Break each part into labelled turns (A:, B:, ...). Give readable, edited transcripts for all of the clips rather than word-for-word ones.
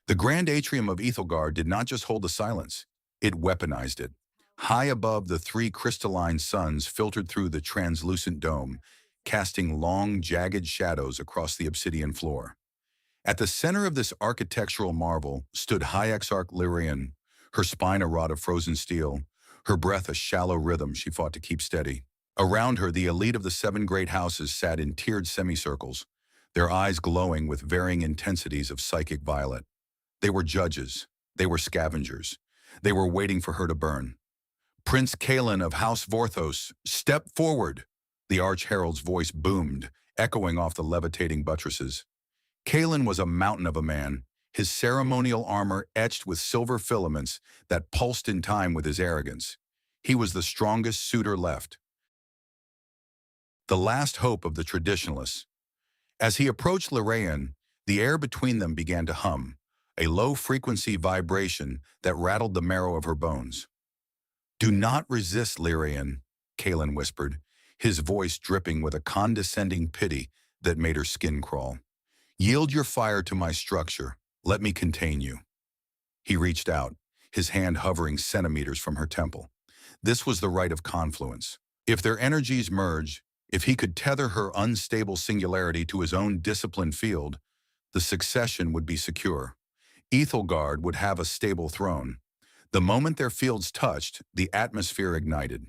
A: The grand atrium of Aethelgard did not just hold the silence, it weaponized it. High above, the three crystalline suns filtered through the translucent dome, casting long, jagged shadows across the obsidian floor. At the center of this architectural marvel stood High-Exarch Lyraen, her spine a rod of frozen steel, her breath a shallow rhythm she fought to keep steady. Around her, the elite of the seven great houses sat in tiered semicircles, their eyes glowing with varying intensities of psychic violet. They were judges. They were scavengers. They were waiting for her to burn. Prince Kaelin of House Vorthos, step forward! The arch-herald's voice boomed, echoing off the levitating buttresses. Kaelin was a mountain of a man, his ceremonial armor etched with silver filaments that pulsed in time with his arrogance. He was the strongest suitor left, the last hope of the traditionalists. As he approached Lyraen, the air between them began to hum, a low-frequency vibration that rattled the marrow of her bones. "Do not resist, Lyraen," Kaelin whispered, his voice dripping with a condescending pity that made her skin crawl. "Yield your fire to my structure. Let me contain you." He reached out, his hand hovering centimeters from her temple. This was the rite of confluence. If their energies merged, if he could tether her unstable singularity to his own disciplined field, the succession would be secure. Aethelgard would have a stable throne. The moment their fields touched, the atmosphere ignited.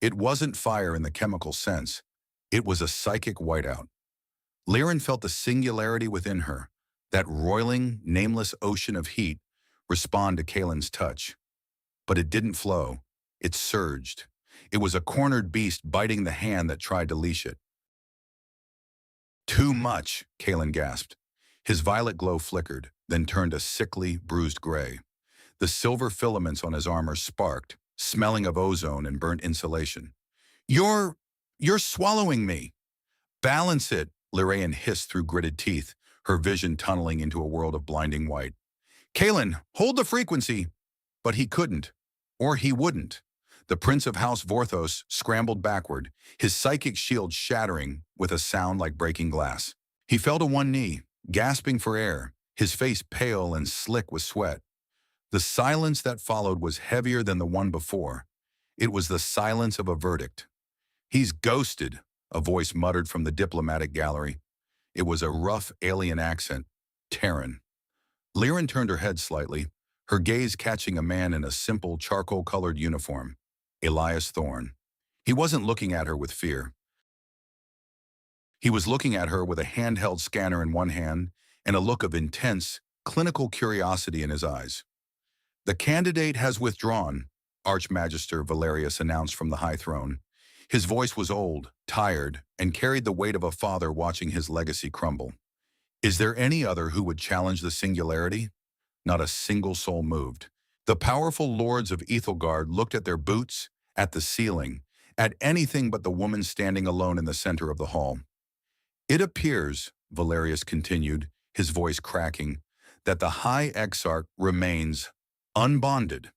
A: It wasn't fire in the chemical sense. It was a psychic whiteout. Lyraen felt the singularity within her, that roiling, nameless ocean of heat, respond to Kaelin's touch. But it didn't flow. It surged. It was a cornered beast biting the hand that tried to leash it. "Too much," Kaelin gasped. His violet glow flickered, then turned a sickly, bruised gray. The silver filaments on his armor sparked, smelling of ozone and burnt insulation. You're swallowing me." "Balance it," Lyraen hissed through gritted teeth, her vision tunneling into a world of blinding white. "Kaelin, hold the frequency!" But he couldn't, or he wouldn't. The Prince of House Vorthos scrambled backward, his psychic shield shattering with a sound like breaking glass. He fell to one knee, gasping for air, his face pale and slick with sweat. The silence that followed was heavier than the one before. It was the silence of a verdict. "He's ghosted," a voice muttered from the diplomatic gallery. It was a rough alien accent, Terran. Lyraen turned her head slightly, her gaze catching a man in a simple charcoal-colored uniform, Elias Thorne. He wasn't looking at her with fear. He was looking at her with a handheld scanner in one hand and a look of intense, clinical curiosity in his eyes. "The candidate has withdrawn," Archmagister Valerius announced from the high throne. His voice was old, tired, and carried the weight of a father watching his legacy crumble. "Is there any other who would challenge the singularity?" Not a single soul moved. The powerful lords of Aethelgard looked at their boots, at the ceiling, at anything but the woman standing alone in the center of the hall. "It appears," Valerius continued, his voice cracking, "that the High-Exarch remains unbonded.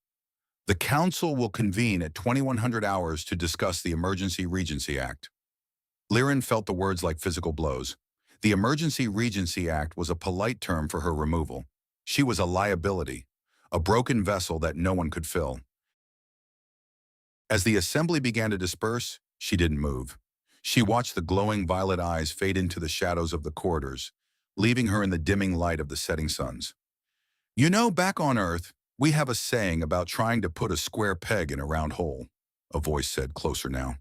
A: The Council will convene at 2100 hours to discuss the Emergency Regency Act." Lyraen felt the words like physical blows. The Emergency Regency Act was a polite term for her removal. She was a liability, a broken vessel that no one could fill. As the assembly began to disperse, she didn't move. She watched the glowing violet eyes fade into the shadows of the corridors, leaving her in the dimming light of the setting suns. "You know, back on Earth, we have a saying about trying to put a square peg in a round hole," a voice said, closer now.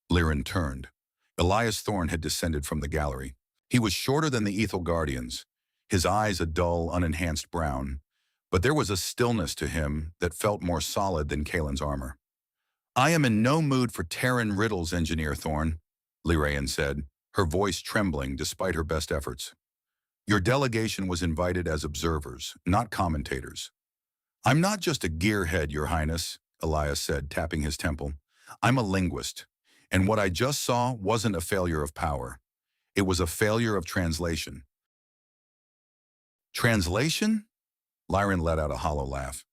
A: Lyraen turned. Elias Thorne had descended from the gallery. He was shorter than the Aethelgardians, his eyes a dull, unenhanced brown, but there was a stillness to him that felt more solid than Kaelin's armor. "I am in no mood for Terran riddles, Engineer Thorne," Lyraen said, her voice trembling despite her best efforts. "Your delegation was invited as observers, not commentators." "I'm not just a gearhead, Your Highness," Elias said, tapping his temple. "I'm a linguist, and what I just saw wasn't a failure of power. It was a failure of translation." "Translation?" Lyraen let out a hollow laugh.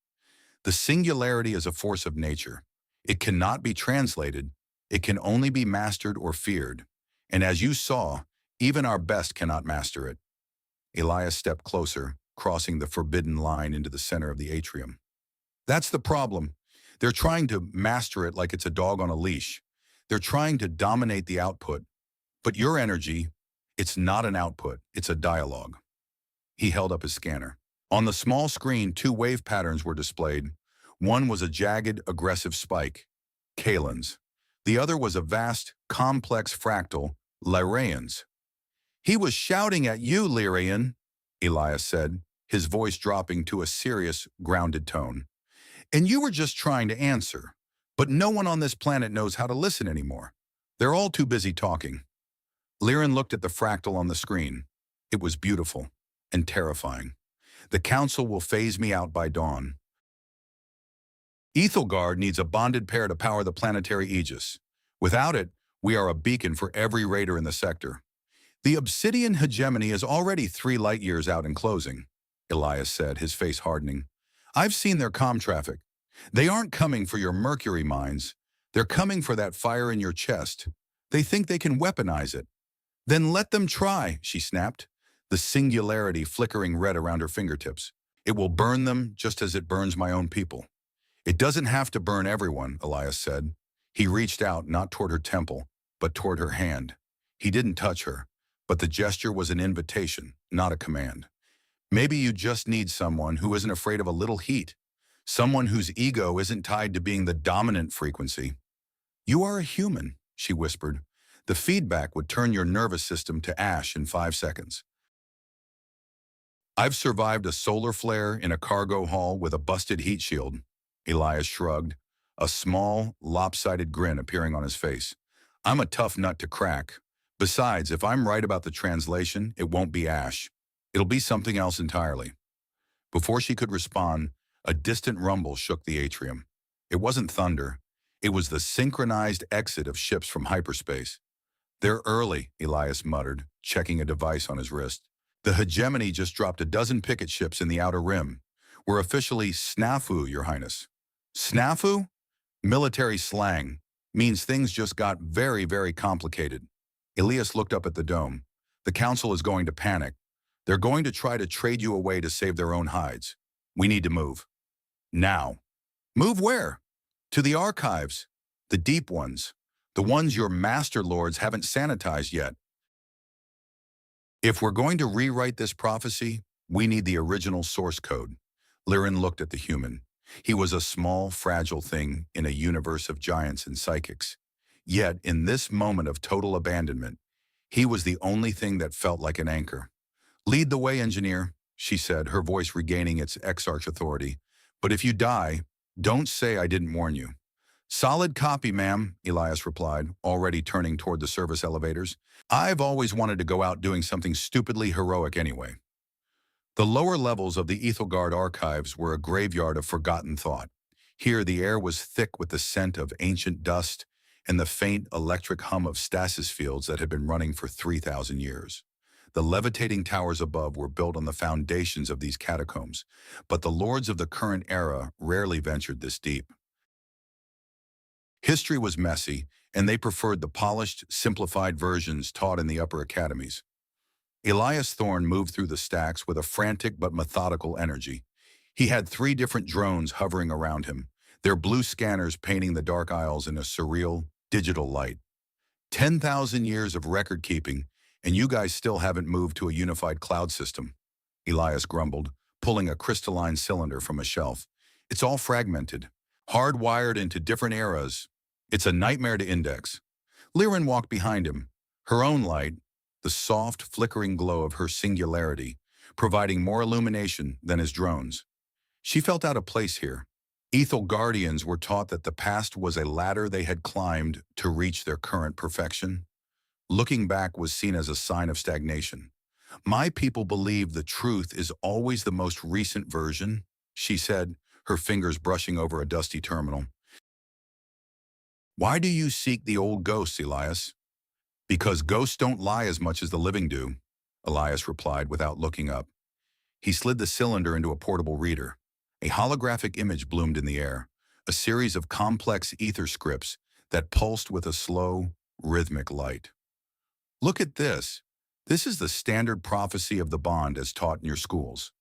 A: "The singularity is a force of nature. It cannot be translated. It can only be mastered or feared. And as you saw, even our best cannot master it." Elias stepped closer, crossing the forbidden line into the center of the atrium. That's the problem. They're trying to master it like it's a dog on a leash. They're trying to dominate the output. But your energy, it's not an output, it's a dialogue. He held up his scanner. On the small screen, two wave patterns were displayed. One was a jagged, aggressive spike, Kalen's. The other was a vast, complex fractal, Lyraen's. "He was shouting at you, Lyraen," Elias said, his voice dropping to a serious, grounded tone. "And you were just trying to answer. But no one on this planet knows how to listen anymore. They're all too busy talking." Lyraen looked at the fractal on the screen. It was beautiful and terrifying. "The Council will phase me out by dawn. Aethelgard needs a bonded pair to power the planetary aegis. Without it, we are a beacon for every raider in the sector. The Obsidian hegemony is already 3 light years out in closing," Elias said, his face hardening. "I've seen their comm traffic. They aren't coming for your mercury mines. They're coming for that fire in your chest. They think they can weaponize it." "Then let them try," she snapped, the singularity flickering red around her fingertips. "It will burn them just as it burns my own people." "It doesn't have to burn everyone," Elias said. He reached out, not toward her temple, but toward her hand. He didn't touch her, but the gesture was an invitation, not a command. "Maybe you just need someone who isn't afraid of a little heat, someone whose ego isn't tied to being the dominant frequency." "You are a human," she whispered. "The feedback would turn your nervous system to ash in 5 seconds." "I've survived a solar flare in a cargo hall with a busted heat shield." Elias shrugged, a small, lopsided grin appearing on his face. "I'm a tough nut to crack. Besides, if I'm right about the translation, it won't be ash. It'll be something else entirely." Before she could respond, a distant rumble shook the atrium. It wasn't thunder. It was the synchronized exit of ships from hyperspace. "They're early," Elias muttered, checking a device on his wrist. "The hegemony just dropped a dozen picket ships in the outer rim. We're officially snafu, Your Highness." "Snafu?" Military slang. Means things just got very, very complicated. Elias looked up at the dome. "The Council is going to panic. They're going to try to trade you away to save their own hides. We need to move. Now." "Move where?" "To the archives. The deep ones. The ones your master lords haven't sanitized yet. If we're going to rewrite this prophecy, we need the original source code." Lyraen looked at the human. He was a small, fragile thing in a universe of giants and psychics. Yet, in this moment of total abandonment, he was the only thing that felt like an anchor. "Lead the way, engineer," she said, her voice regaining its Exarch authority. "But if you die, don't say I didn't warn you." "Solid copy, ma'am," Elias replied, already turning toward the service elevators. "I've always wanted to go out doing something stupidly heroic anyway." The lower levels of the Aethelgard archives were a graveyard of forgotten thought. Here the air was thick with the scent of ancient dust and the faint electric hum of stasis fields that had been running for 3,000 years. The levitating towers above were built on the foundations of these catacombs, but the lords of the current era rarely ventured this deep. History was messy, and they preferred the polished, simplified versions taught in the upper academies. Elias Thorne moved through the stacks with a frantic but methodical energy. He had 3 different drones hovering around him, their blue scanners painting the dark aisles in a surreal, digital light. 10,000 years of record-keeping, and you guys still haven't moved to a unified cloud system," Elias grumbled, pulling a crystalline cylinder from a shelf. "It's all fragmented, hardwired into different eras. It's a nightmare to index." Lyraen walked behind him, her own light, the soft, flickering glow of her singularity, providing more illumination than his drones. She felt out of place here. Aethelgardians were taught that the past was a ladder they had climbed to reach their current perfection. Looking back was seen as a sign of stagnation. "My people believe the truth is always the most recent version," she said, her fingers brushing over a dusty terminal. "Why do you seek the old ghosts, Elias?" "Because ghosts don't lie as much as the living do," Elias replied without looking up. He slid the cylinder into a portable reader. A holographic image bloomed in the air, a series of complex ether scripts that pulsed with a slow, rhythmic light. "Look at this. This is the standard prophecy of the bond as taught in your schools."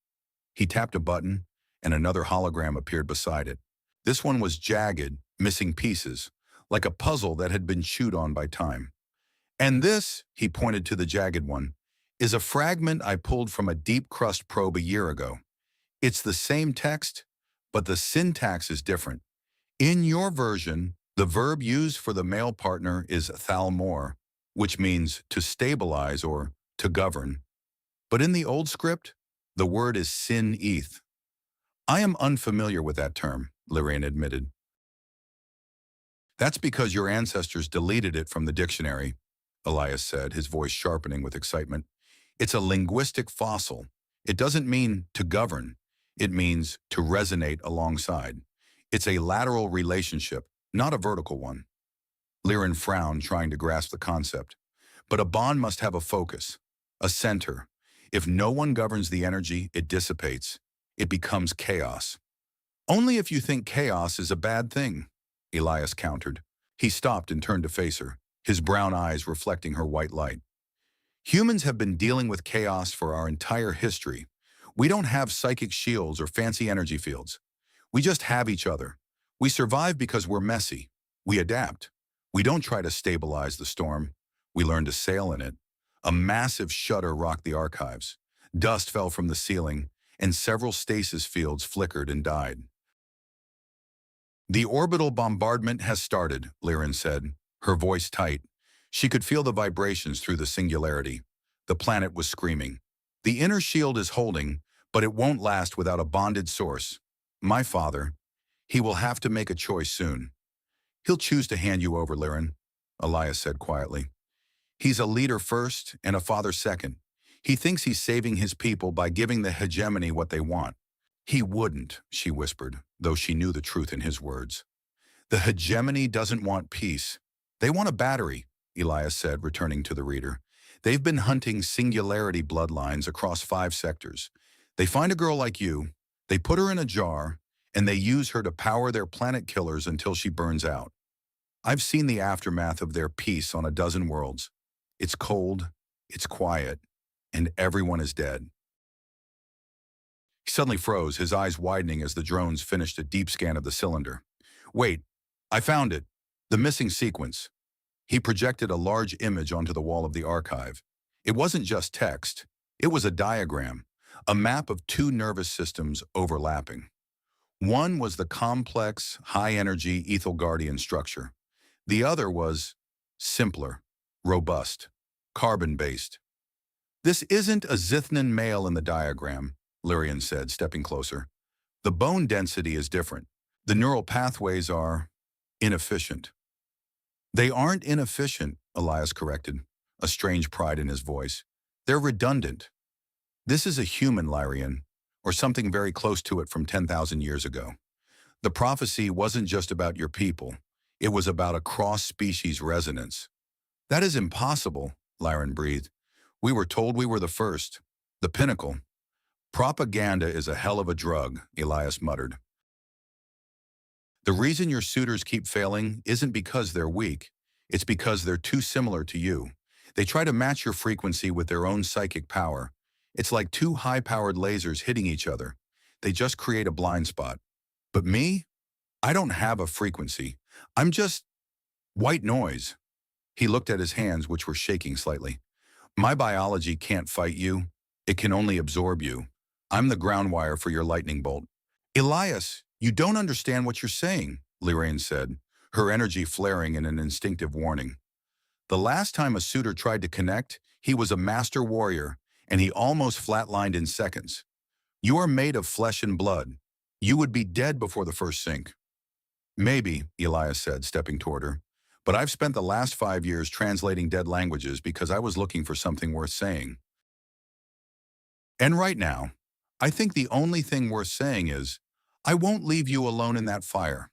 A: He tapped a button, and another hologram appeared beside it. This one was jagged, missing pieces, like a puzzle that had been chewed on by time. And this, he pointed to the jagged one, is a fragment I pulled from a deep crust probe a year ago. It's the same text, but the syntax is different. In your version, the verb used for the male partner is thalmor, which means to stabilize or to govern. But in the old script, the word is sin-eth. I am unfamiliar with that term, Lyraen admitted. That's because your ancestors deleted it from the dictionary, Elias said, his voice sharpening with excitement. It's a linguistic fossil. It doesn't mean to govern. It means to resonate alongside. It's a lateral relationship, not a vertical one. Lyraen frowned, trying to grasp the concept. But a bond must have a focus, a center. If no one governs the energy, it dissipates. It becomes chaos. Only if you think chaos is a bad thing, Elias countered. He stopped and turned to face her, his brown eyes reflecting her white light. Humans have been dealing with chaos for our entire history. We don't have psychic shields or fancy energy fields. We just have each other. We survive because we're messy. We adapt. We don't try to stabilize the storm. We learn to sail in it. A massive shudder rocked the archives. Dust fell from the ceiling, and several stasis fields flickered and died. The orbital bombardment has started, Lyraen said, her voice tight. She could feel the vibrations through the singularity. The planet was screaming. The inner shield is holding, but it won't last without a bonded source. My father. He will have to make a choice soon. He'll choose to hand you over, Lyraen, Elias said quietly. He's a leader first and a father second. He thinks he's saving his people by giving the hegemony what they want. He wouldn't, she whispered, though she knew the truth in his words. The hegemony doesn't want peace. They want a battery, Elias said, returning to the reader. They've been hunting singularity bloodlines across 5 sectors. They find a girl like you, they put her in a jar, and they use her to power their planet killers until she burns out. I've seen the aftermath of their peace on a dozen worlds. It's cold, it's quiet, and everyone is dead. He suddenly froze, his eyes widening as the drones finished a deep scan of the cylinder. Wait, I found it. The missing sequence. He projected a large image onto the wall of the archive. It wasn't just text. It was a diagram, a map of 2 nervous systems overlapping. One was the complex, high-energy Aethelgardian structure. The other was simpler, robust, carbon-based. This isn't a Zithnan male in the diagram, Lyraen said, stepping closer. The bone density is different. The neural pathways are inefficient. They aren't inefficient, Elias corrected, a strange pride in his voice. They're redundant. This is a human Lyraen, or something very close to it from 10,000 years ago. The prophecy wasn't just about your people. It was about a cross-species resonance. That is impossible, Lyraen breathed. We were told we were the first, the pinnacle. Propaganda is a hell of a drug, Elias muttered. The reason your suitors keep failing isn't because they're weak. It's because they're too similar to you. They try to match your frequency with their own psychic power. It's like 2 high-powered lasers hitting each other. They just create a blind spot. But me? I don't have a frequency. I'm just white noise. He looked at his hands, which were shaking slightly. My biology can't fight you. It can only absorb you. I'm the ground wire for your lightning bolt. Elias, you don't understand what you're saying, Lyraen said, her energy flaring in an instinctive warning. The last time a suitor tried to connect, he was a master warrior, and he almost flatlined in seconds. You are made of flesh and blood. You would be dead before the first sync. Maybe, Elias said, stepping toward her, but I've spent the last 5 years translating dead languages because I was looking for something worth saying. And right now, I think the only thing worth saying is, I won't leave you alone in that fire.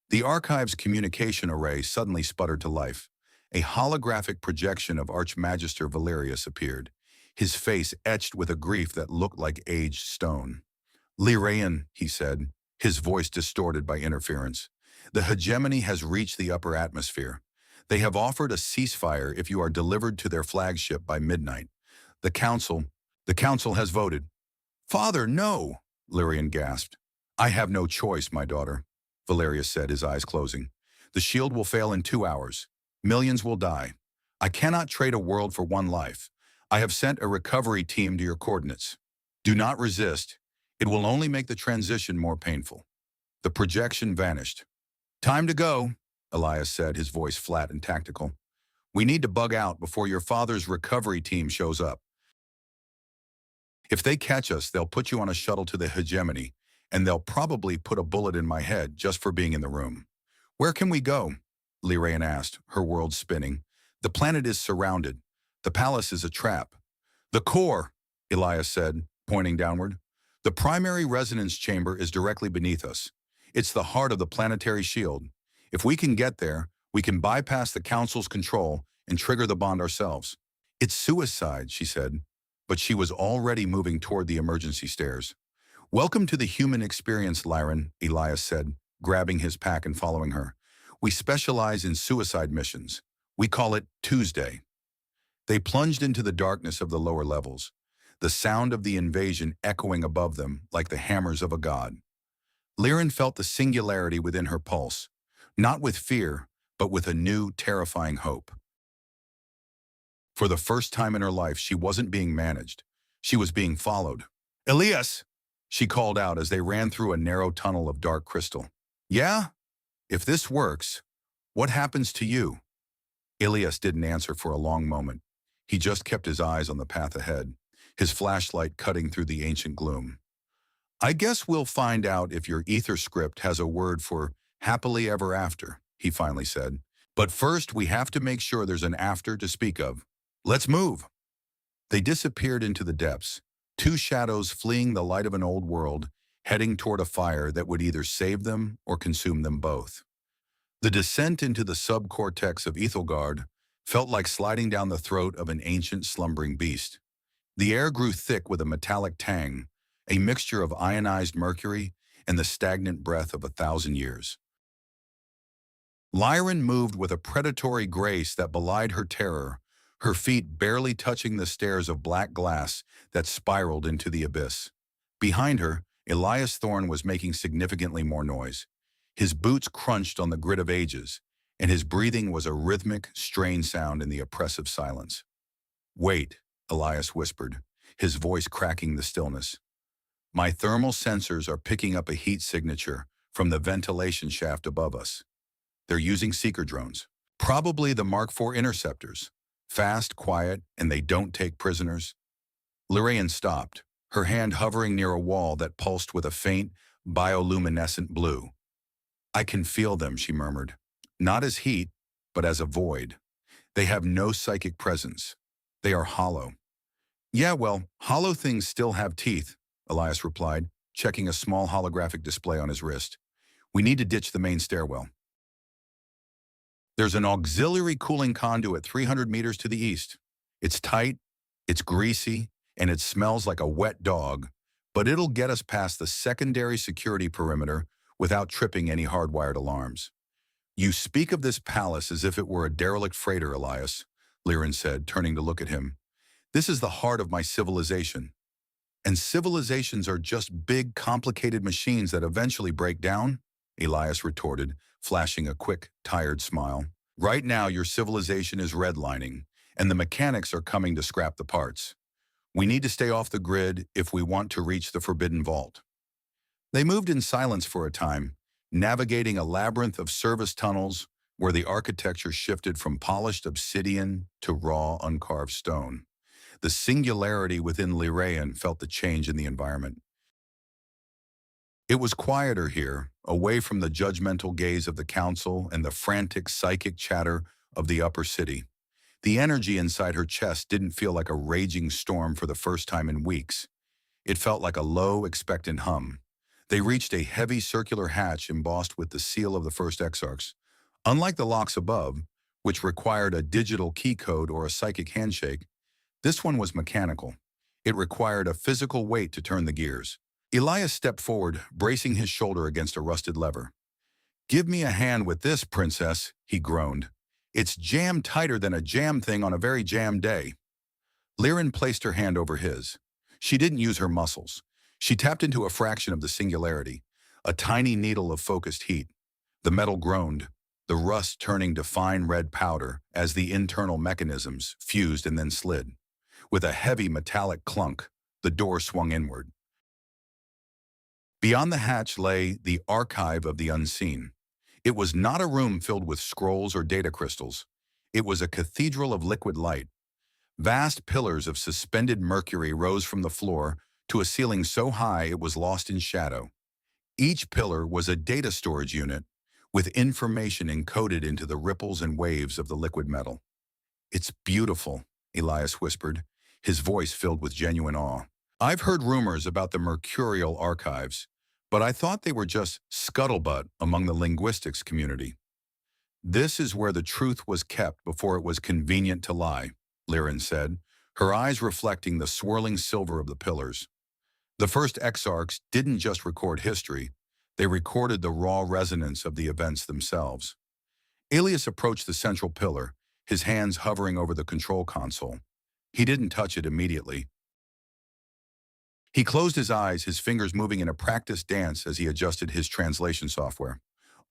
A: The archive's communication array suddenly sputtered to life. A holographic projection of Archmagister Valerius appeared, his face etched with a grief that looked like aged stone. Lyraen, he said, his voice distorted by interference. The hegemony has reached the upper atmosphere. They have offered a ceasefire if you are delivered to their flagship by midnight. The council has voted. "Father, no!" Lyraen gasped. "I have no choice, my daughter," Valerius said, his eyes closing. "The shield will fail in 2 hours. Millions will die. I cannot trade a world for one life. I have sent a recovery team to your coordinates. Do not resist. It will only make the transition more painful." The projection vanished. "Time to go," Elias said, his voice flat and tactical. "We need to bug out before your father's recovery team shows up. If they catch us, they'll put you on a shuttle to the hegemony, and they'll probably put a bullet in my head just for being in the room." "Where can we go?" Lyraen asked, her world spinning. "The planet is surrounded. The palace is a trap." "The core," Elias said, pointing downward. "The primary resonance chamber is directly beneath us. It's the heart of the planetary shield. If we can get there, we can bypass the Council's control and trigger the bond ourselves." "It's suicide," she said, but she was already moving toward the emergency stairs. "Welcome to the human experience, Lyraen," Elias said, grabbing his pack and following her. "We specialize in suicide missions. We call it Tuesday." They plunged into the darkness of the lower levels, the sound of the invasion echoing above them like the hammers of a god. Lyraen felt the singularity within her pulse, not with fear, but with a new, terrifying hope. For the first time in her life, she wasn't being managed. She was being followed. "Elias!" she called out as they ran through a narrow tunnel of dark crystal. "Yeah? If this works, what happens to you?" Elias didn't answer for a long moment. He just kept his eyes on the path ahead, his flashlight cutting through the ancient gloom. "I guess we'll find out if your ether script has a word for happily ever after," he finally said. "But first, we have to make sure there's an after to speak of. Let's move." They disappeared into the depths, two shadows fleeing the light of an old world, heading toward a fire that would either save them or consume them both. The descent into the subcortex of Aethelgard felt like sliding down the throat of an ancient slumbering beast. The air grew thick with a metallic tang, a mixture of ionized mercury and the stagnant breath of 1,000 years. Lyraen moved with a predatory grace that belied her terror, her feet barely touching the stairs of black glass that spiraled into the abyss. Behind her, Elias Thorne was making significantly more noise. His boots crunched on the grit of ages, and his breathing was a rhythmic, strained sound in the oppressive silence. "Wait," Elias whispered, his voice cracking the stillness. "My thermal sensors are picking up a heat signature from the ventilation shaft above us. They're using seeker drones, probably the Mark IV interceptors. Fast, quiet, and they don't take prisoners." Lyraen stopped, her hand hovering near a wall that pulsed with a faint, bioluminescent blue. "I can feel them," she murmured. "Not as heat, but as a void. They have no psychic presence. They are hollow." "Yeah, well, hollow things still have teeth," Elias replied, checking a small holographic display on his wrist. "We need to ditch the main stairwell. There's an auxiliary cooling conduit 300 meters to the east. It's tight, it's greasy, and it smells like a wet dog, but it'll get us past the secondary security perimeter without tripping any hardwired alarms." "You speak of this palace as if it were a derelict freighter, Elias," Lyraen said, turning to look at him. "This is the heart of my civilization. And civilizations are just big, complicated machines that eventually break down," Elias retorted, flashing a quick, tired smile. "Right now, your civilization is redlining, and the mechanics are coming to scrap the parts. We need to stay off the grid if we want to reach the Forbidden Vault." They moved in silence for a time, navigating a labyrinth of service tunnels where the architecture shifted from polished obsidian to raw, uncarved stone. The singularity within Lyraen felt the change in the environment. It was quieter here, away from the judgmental gaze of the council and the frantic psychic chatter of the upper city. The energy inside her chest didn't feel like a raging storm for the first time in weeks. It felt like a low, expectant hum. They reached a heavy circular hatch embossed with the seal of the first Exarchs. Unlike the locks above, which required a digital key code or a psychic handshake, this one was mechanical. It required a physical weight to turn the gears. Elias stepped forward, bracing his shoulder against a rusted lever. "Give me a hand with this, princess," he groaned. "It's jammed tighter than a jam thing on a very jammed day." Lyraen placed her hand over his. She didn't use her muscles. She tapped into a fraction of the singularity, a tiny needle of focused heat. The metal groaned, the rust turning to fine red powder as the internal mechanisms fused and then slid. With a heavy metallic clunk, the door swung inward. Beyond the hatch lay the archive of the unseen. It was not a room filled with scrolls or data crystals. It was a cathedral of liquid light. Vast pillars of suspended mercury rose from the floor to a ceiling so high it was lost in shadow. Each pillar was a data storage unit with information encoded into the ripples and waves of the liquid metal. "It's beautiful," Elias whispered, his voice filled with genuine awe. "I've heard rumors about the mercurial archives, but I thought they were just scuttlebutt among the linguistics community." "This is where the truth was kept before it was convenient to lie," Lyraen said, her eyes reflecting the swirling silver of the pillars. "The first exarchs didn't just record history, they recorded the raw resonance of the events themselves." Elias approached the central pillar, his hands hovering over the control console. He didn't touch it immediately. He closed his eyes, his fingers moving in a practiced dance as he adjusted his translation software.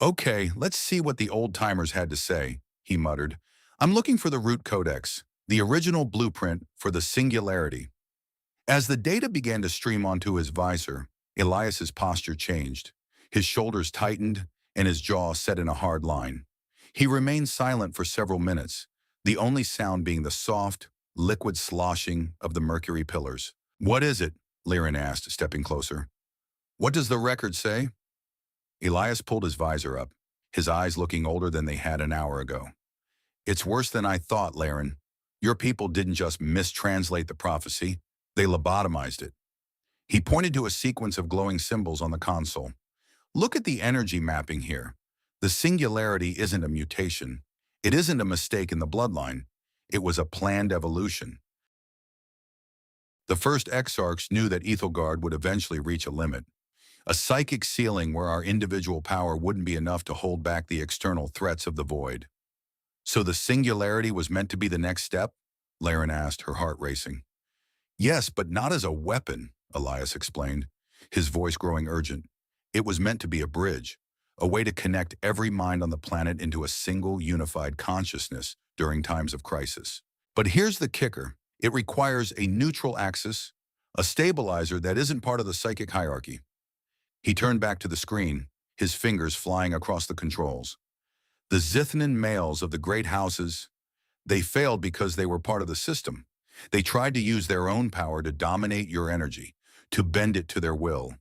A: "Okay, let's see what the old-timers had to say," he muttered. "I'm looking for the root codex, the original blueprint for the singularity." As the data began to stream onto his visor, Elias's posture changed. His shoulders tightened and his jaw set in a hard line. He remained silent for several minutes, the only sound being the soft, liquid sloshing of the mercury pillars. "What is it?" Lyraen asked, stepping closer. "What does the record say?" Elias pulled his visor up, his eyes looking older than they had an hour ago. "It's worse than I thought, Lyraen. Your people didn't just mistranslate the prophecy, they lobotomized it." He pointed to a sequence of glowing symbols on the console. "Look at the energy mapping here. The singularity isn't a mutation. It isn't a mistake in the bloodline. It was a planned evolution. The first exarchs knew that Aethelgard would eventually reach a limit, a psychic ceiling where our individual power wouldn't be enough to hold back the external threats of the void. So the singularity was meant to be the next step?" Lyraen asked, her heart racing. "Yes, but not as a weapon," Elias explained, his voice growing urgent. "It was meant to be a bridge, a way to connect every mind on the planet into a single unified consciousness during times of crisis. But here's the kicker. It requires a neutral axis, a stabilizer that isn't part of the psychic hierarchy." He turned back to the screen, his fingers flying across the controls. "The Zithnan males of the great houses, they failed because they were part of the system. They tried to use their own power to dominate your energy, to bend it to their will.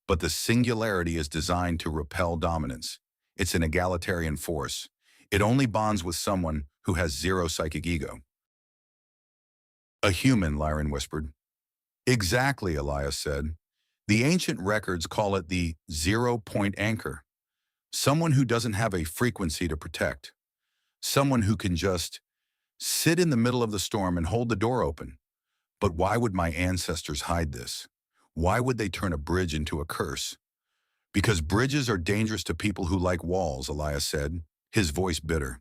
A: But the singularity is designed to repel dominance. It's an egalitarian force. It only bonds with someone who has zero psychic ego." "A human," Lyraen whispered. "Exactly," Elias said. "The ancient records call it the zero-point anchor. Someone who doesn't have a frequency to protect. Someone who can just sit in the middle of the storm and hold the door open. But why would my ancestors hide this? Why would they turn a bridge into a curse?" "Because bridges are dangerous to people who like walls," Elias said, his voice bitter.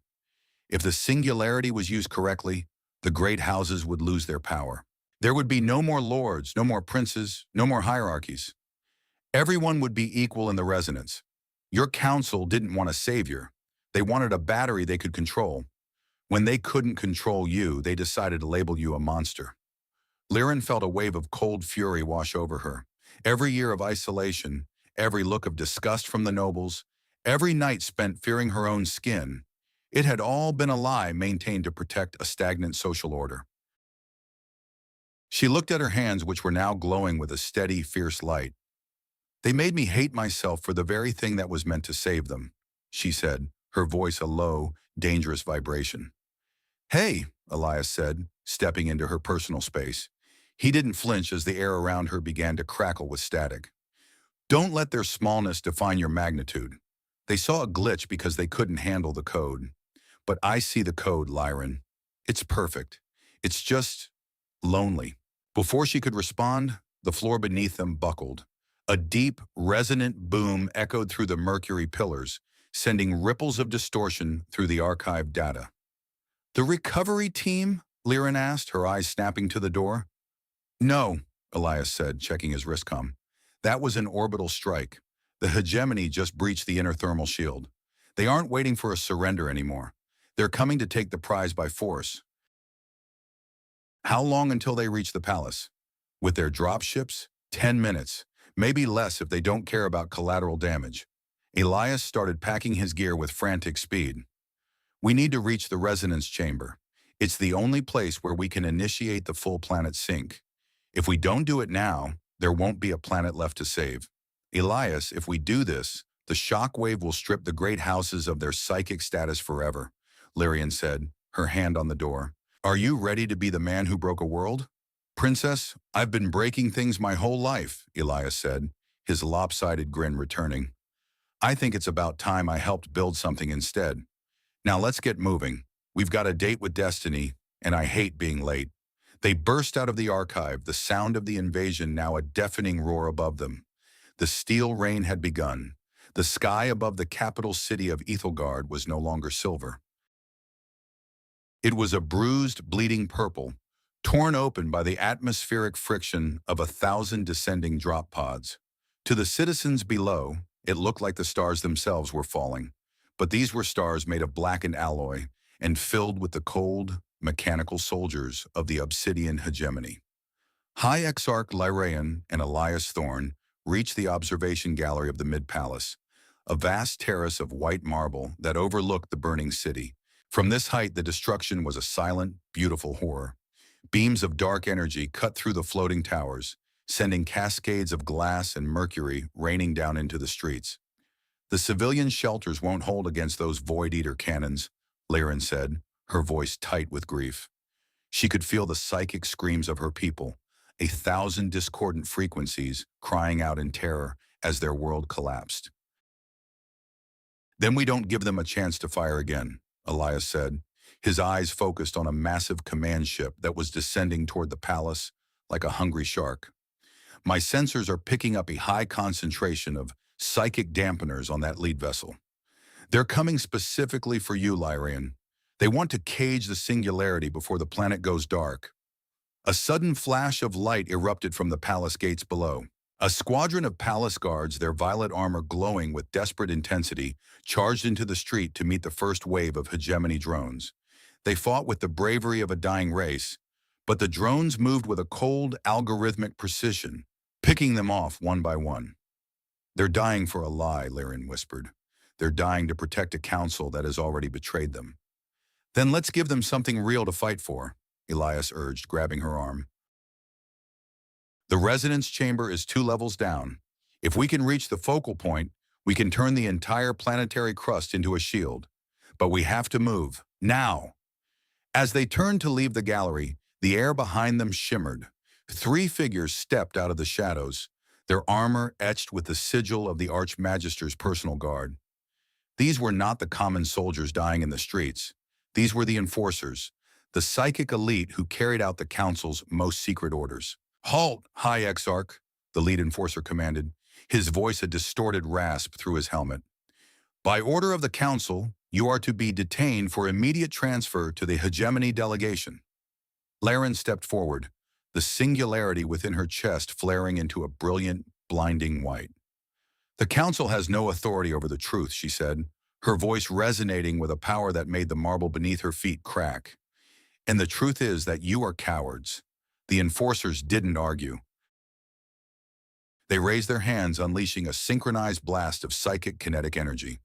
A: "If the singularity was used correctly, the great houses would lose their power. There would be no more lords, no more princes, no more hierarchies. Everyone would be equal in the resonance. Your council didn't want a savior. They wanted a battery they could control. When they couldn't control you, they decided to label you a monster." Lyraen felt a wave of cold fury wash over her. Every year of isolation, every look of disgust from the nobles, every night spent fearing her own skin, it had all been a lie maintained to protect a stagnant social order. She looked at her hands, which were now glowing with a steady, fierce light. "They made me hate myself for the very thing that was meant to save them," she said, her voice a low, dangerous vibration. "Hey," Elias said, stepping into her personal space. He didn't flinch as the air around her began to crackle with static. "Don't let their smallness define your magnitude. They saw a glitch because they couldn't handle the code. But I see the code, Lyraen. It's perfect. It's just lonely." Before she could respond, the floor beneath them buckled. A deep, resonant boom echoed through the mercury pillars, sending ripples of distortion through the archived data. "The recovery team?" Lyraen asked, her eyes snapping to the door. "No," Elias said, checking his wristcom. That was an orbital strike. The hegemony just breached the inner thermal shield. They aren't waiting for a surrender anymore. They're coming to take the prize by force. How long until they reach the palace? With their dropships? 10 minutes. Maybe less if they don't care about collateral damage. Elias started packing his gear with frantic speed. We need to reach the resonance chamber. It's the only place where we can initiate the full planet sync. If we don't do it now, there won't be a planet left to save. Elias, if we do this, the shockwave will strip the great houses of their psychic status forever, Lyraen said, her hand on the door. Are you ready to be the man who broke a world? Princess, I've been breaking things my whole life, Elias said, his lopsided grin returning. I think it's about time I helped build something instead. Now let's get moving. We've got a date with destiny, and I hate being late. They burst out of the archive, the sound of the invasion now a deafening roar above them. The steel rain had begun. The sky above the capital city of Aethelgard was no longer silver. It was a bruised, bleeding purple, torn open by the atmospheric friction of 1,000 descending drop pods. To the citizens below, it looked like the stars themselves were falling. But these were stars made of blackened alloy and filled with the cold, mechanical soldiers of the obsidian hegemony. High-Exarch Lyraen and Elias Thorne reached the observation gallery of the mid-palace, a vast terrace of white marble that overlooked the burning city. From this height, the destruction was a silent, beautiful horror. Beams of dark energy cut through the floating towers, sending cascades of glass and mercury raining down into the streets. The civilian shelters won't hold against those void-eater cannons, Lyraen said, her voice tight with grief. She could feel the psychic screams of her people, 1,000 discordant frequencies crying out in terror as their world collapsed. Then we don't give them a chance to fire again, Elias said, his eyes focused on a massive command ship that was descending toward the palace like a hungry shark. My sensors are picking up a high concentration of psychic dampeners on that lead vessel. They're coming specifically for you, Lyraen. They want to cage the Singularity before the planet goes dark. A sudden flash of light erupted from the palace gates below. A squadron of palace guards, their violet armor glowing with desperate intensity, charged into the street to meet the first wave of hegemony drones. They fought with the bravery of a dying race, but the drones moved with a cold, algorithmic precision, picking them off one by one. They're dying for a lie, Lyraen whispered. They're dying to protect a council that has already betrayed them. Then let's give them something real to fight for, Elias urged, grabbing her arm. The resonance chamber is 2 levels down. If we can reach the focal point, we can turn the entire planetary crust into a shield. But we have to move, now. As they turned to leave the gallery, the air behind them shimmered. 3 figures stepped out of the shadows, their armor etched with the sigil of the Archmagister's personal guard. These were not the common soldiers dying in the streets. These were the enforcers, the psychic elite who carried out the Council's most secret orders. Halt, High-Exarch, the lead enforcer commanded, his voice a distorted rasp through his helmet. By order of the Council, you are to be detained for immediate transfer to the hegemony delegation. Lyraen stepped forward, the singularity within her chest flaring into a brilliant, blinding white. The Council has no authority over the truth, she said, her voice resonating with a power that made the marble beneath her feet crack. And the truth is that you are cowards. The enforcers didn't argue. They raised their hands, unleashing a synchronized blast of psychic kinetic energy.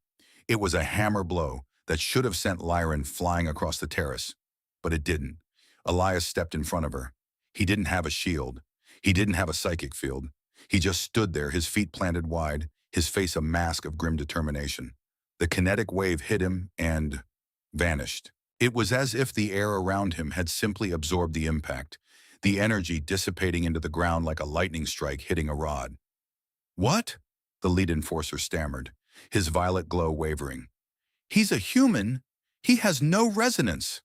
A: It was a hammer blow that should have sent Lyraen flying across the terrace. But it didn't. Elias stepped in front of her. He didn't have a shield. He didn't have a psychic field. He just stood there, his feet planted wide, his face a mask of grim determination. The kinetic wave hit him and vanished. It was as if the air around him had simply absorbed the impact, the energy dissipating into the ground like a lightning strike hitting a rod. What? The lead enforcer stammered, his violet glow wavering. He's a human. He has no resonance.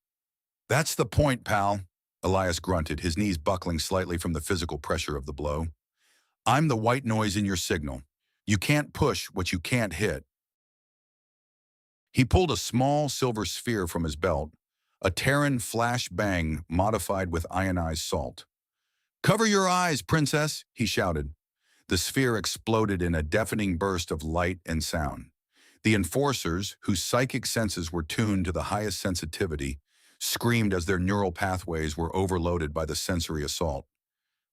A: That's the point, pal, Elias grunted, his knees buckling slightly from the physical pressure of the blow. I'm the white noise in your signal. You can't push what you can't hit. He pulled a small silver sphere from his belt, a Terran flash bang modified with ionized salt. Cover your eyes, princess, he shouted. The sphere exploded in a deafening burst of light and sound. The enforcers, whose psychic senses were tuned to the highest sensitivity, screamed as their neural pathways were overloaded by the sensory assault.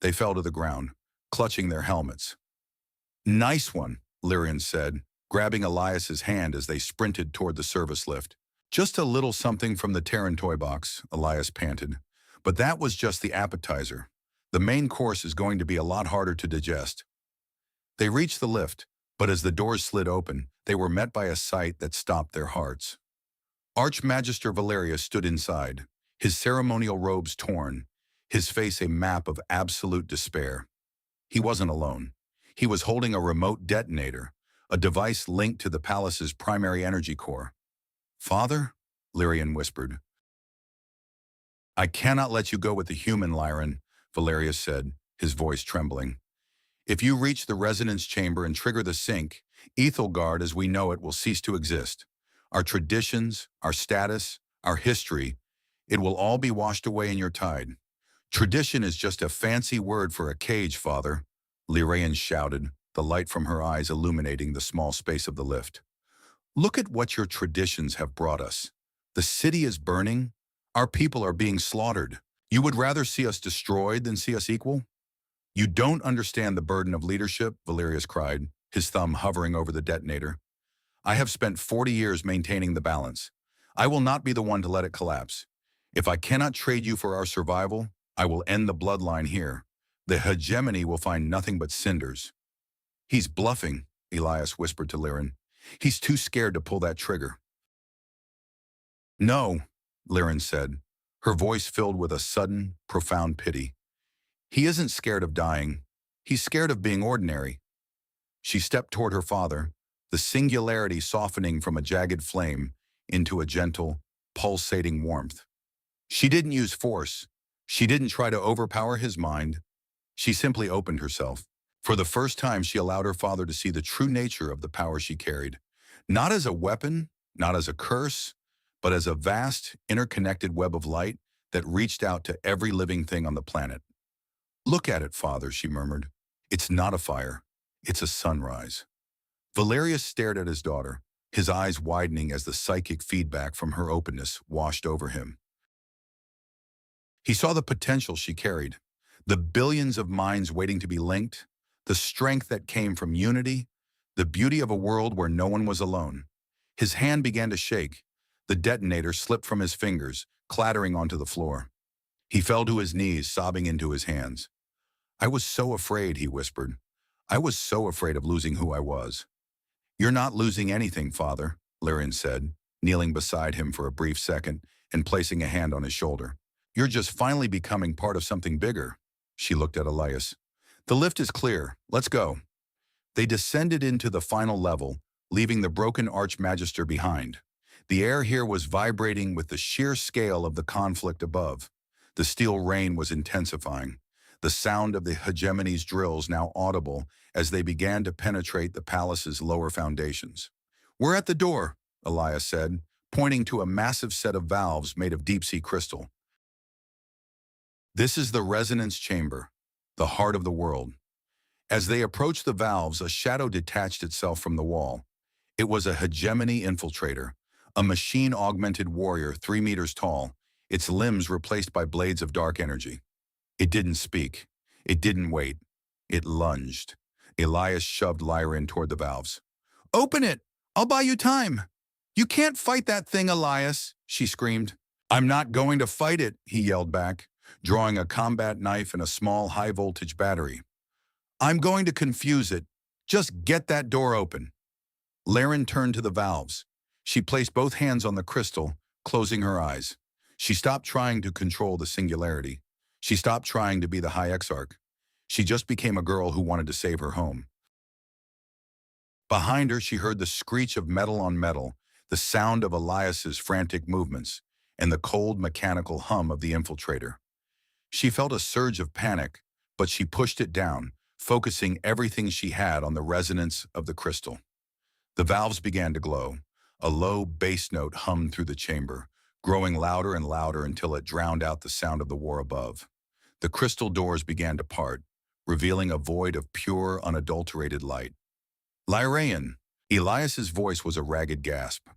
A: They fell to the ground, clutching their helmets. "Nice one," Lyraen said, grabbing Elias's hand as they sprinted toward the service lift. "Just a little something from the Terran toy box," Elias panted. "But that was just the appetizer. The main course is going to be a lot harder to digest." They reached the lift, but as the doors slid open, they were met by a sight that stopped their hearts. Archmagister Valerius stood inside, his ceremonial robes torn, his face a map of absolute despair. He wasn't alone. He was holding a remote detonator, a device linked to the palace's primary energy core. "Father?" Lyraen whispered. "I cannot let you go with the human, Lyraen," Valerius said, his voice trembling. "If you reach the resonance chamber and trigger the sync, Aethelgard as we know it will cease to exist. Our traditions, our status, our history, it will all be washed away in your tide." "Tradition is just a fancy word for a cage, Father," Lyraen shouted, the light from her eyes illuminating the small space of the lift. "Look at what your traditions have brought us. The city is burning. Our people are being slaughtered. You would rather see us destroyed than see us equal?" "You don't understand the burden of leadership," Valerius cried, his thumb hovering over the detonator. "I have spent 40 years maintaining the balance. I will not be the one to let it collapse. If I cannot trade you for our survival, I will end the bloodline here. The hegemony will find nothing but cinders." "He's bluffing," Elias whispered to Lyraen. "He's too scared to pull that trigger." "No," Lyraen said, her voice filled with a sudden, profound pity. "He isn't scared of dying. He's scared of being ordinary." She stepped toward her father, the singularity softening from a jagged flame into a gentle, pulsating warmth. She didn't use force. She didn't try to overpower his mind. She simply opened herself. For the first time, she allowed her father to see the true nature of the power she carried. Not as a weapon, not as a curse, but as a vast, interconnected web of light that reached out to every living thing on the planet. "Look at it, Father," she murmured. "It's not a fire. It's a sunrise." Valerius stared at his daughter, his eyes widening as the psychic feedback from her openness washed over him. He saw the potential she carried, the billions of minds waiting to be linked, the strength that came from unity, the beauty of a world where no one was alone. His hand began to shake. The detonator slipped from his fingers, clattering onto the floor. He fell to his knees, sobbing into his hands. "I was so afraid," he whispered. "I was so afraid of losing who I was." "You're not losing anything, Father," Lyraen said, kneeling beside him for a brief second and placing a hand on his shoulder. "You're just finally becoming part of something bigger." She looked at Elias. "The lift is clear. Let's go." They descended into the final level, leaving the broken Archmagister behind. The air here was vibrating with the sheer scale of the conflict above. The steel rain was intensifying, the sound of the hegemony's drills now audible as they began to penetrate the palace's lower foundations. "We're at the door," Elias said, pointing to a massive set of valves made of deep-sea crystal. "This is the resonance chamber, the heart of the world." As they approached the valves, a shadow detached itself from the wall. It was a hegemony infiltrator, a machine-augmented warrior 3 meters tall, its limbs replaced by blades of dark energy. It didn't speak. It didn't wait. It lunged. Elias shoved Lyraen toward the valves. "Open it! I'll buy you time!" "You can't fight that thing, Elias!" she screamed. "I'm not going to fight it," he yelled back, drawing a combat knife and a small high-voltage battery. "I'm going to confuse it. Just get that door open." Lyraen turned to the valves. She placed both hands on the crystal, closing her eyes. She stopped trying to control the singularity. She stopped trying to be the High-Exarch. She just became a girl who wanted to save her home. Behind her, she heard the screech of metal on metal, the sound of Elias's frantic movements, and the cold mechanical hum of the infiltrator. She felt a surge of panic, but she pushed it down, focusing everything she had on the resonance of the crystal. The valves began to glow. A low bass note hummed through the chamber, growing louder and louder until it drowned out the sound of the war above. The crystal doors began to part, revealing a void of pure, unadulterated light. Lyraen. Elias's voice was a ragged gasp.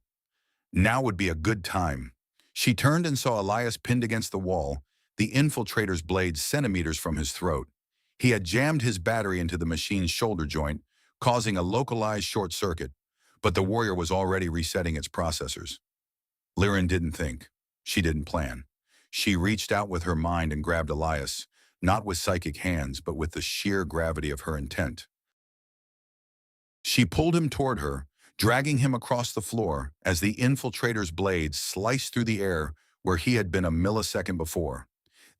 A: Now would be a good time. She turned and saw Elias pinned against the wall, the infiltrator's blade centimeters from his throat. He had jammed his battery into the machine's shoulder joint, causing a localized short circuit, but the warrior was already resetting its processors. Lyraen didn't think. She didn't plan. She reached out with her mind and grabbed Elias, not with psychic hands, but with the sheer gravity of her intent. She pulled him toward her, dragging him across the floor as the infiltrator's blade sliced through the air where he had been a millisecond before.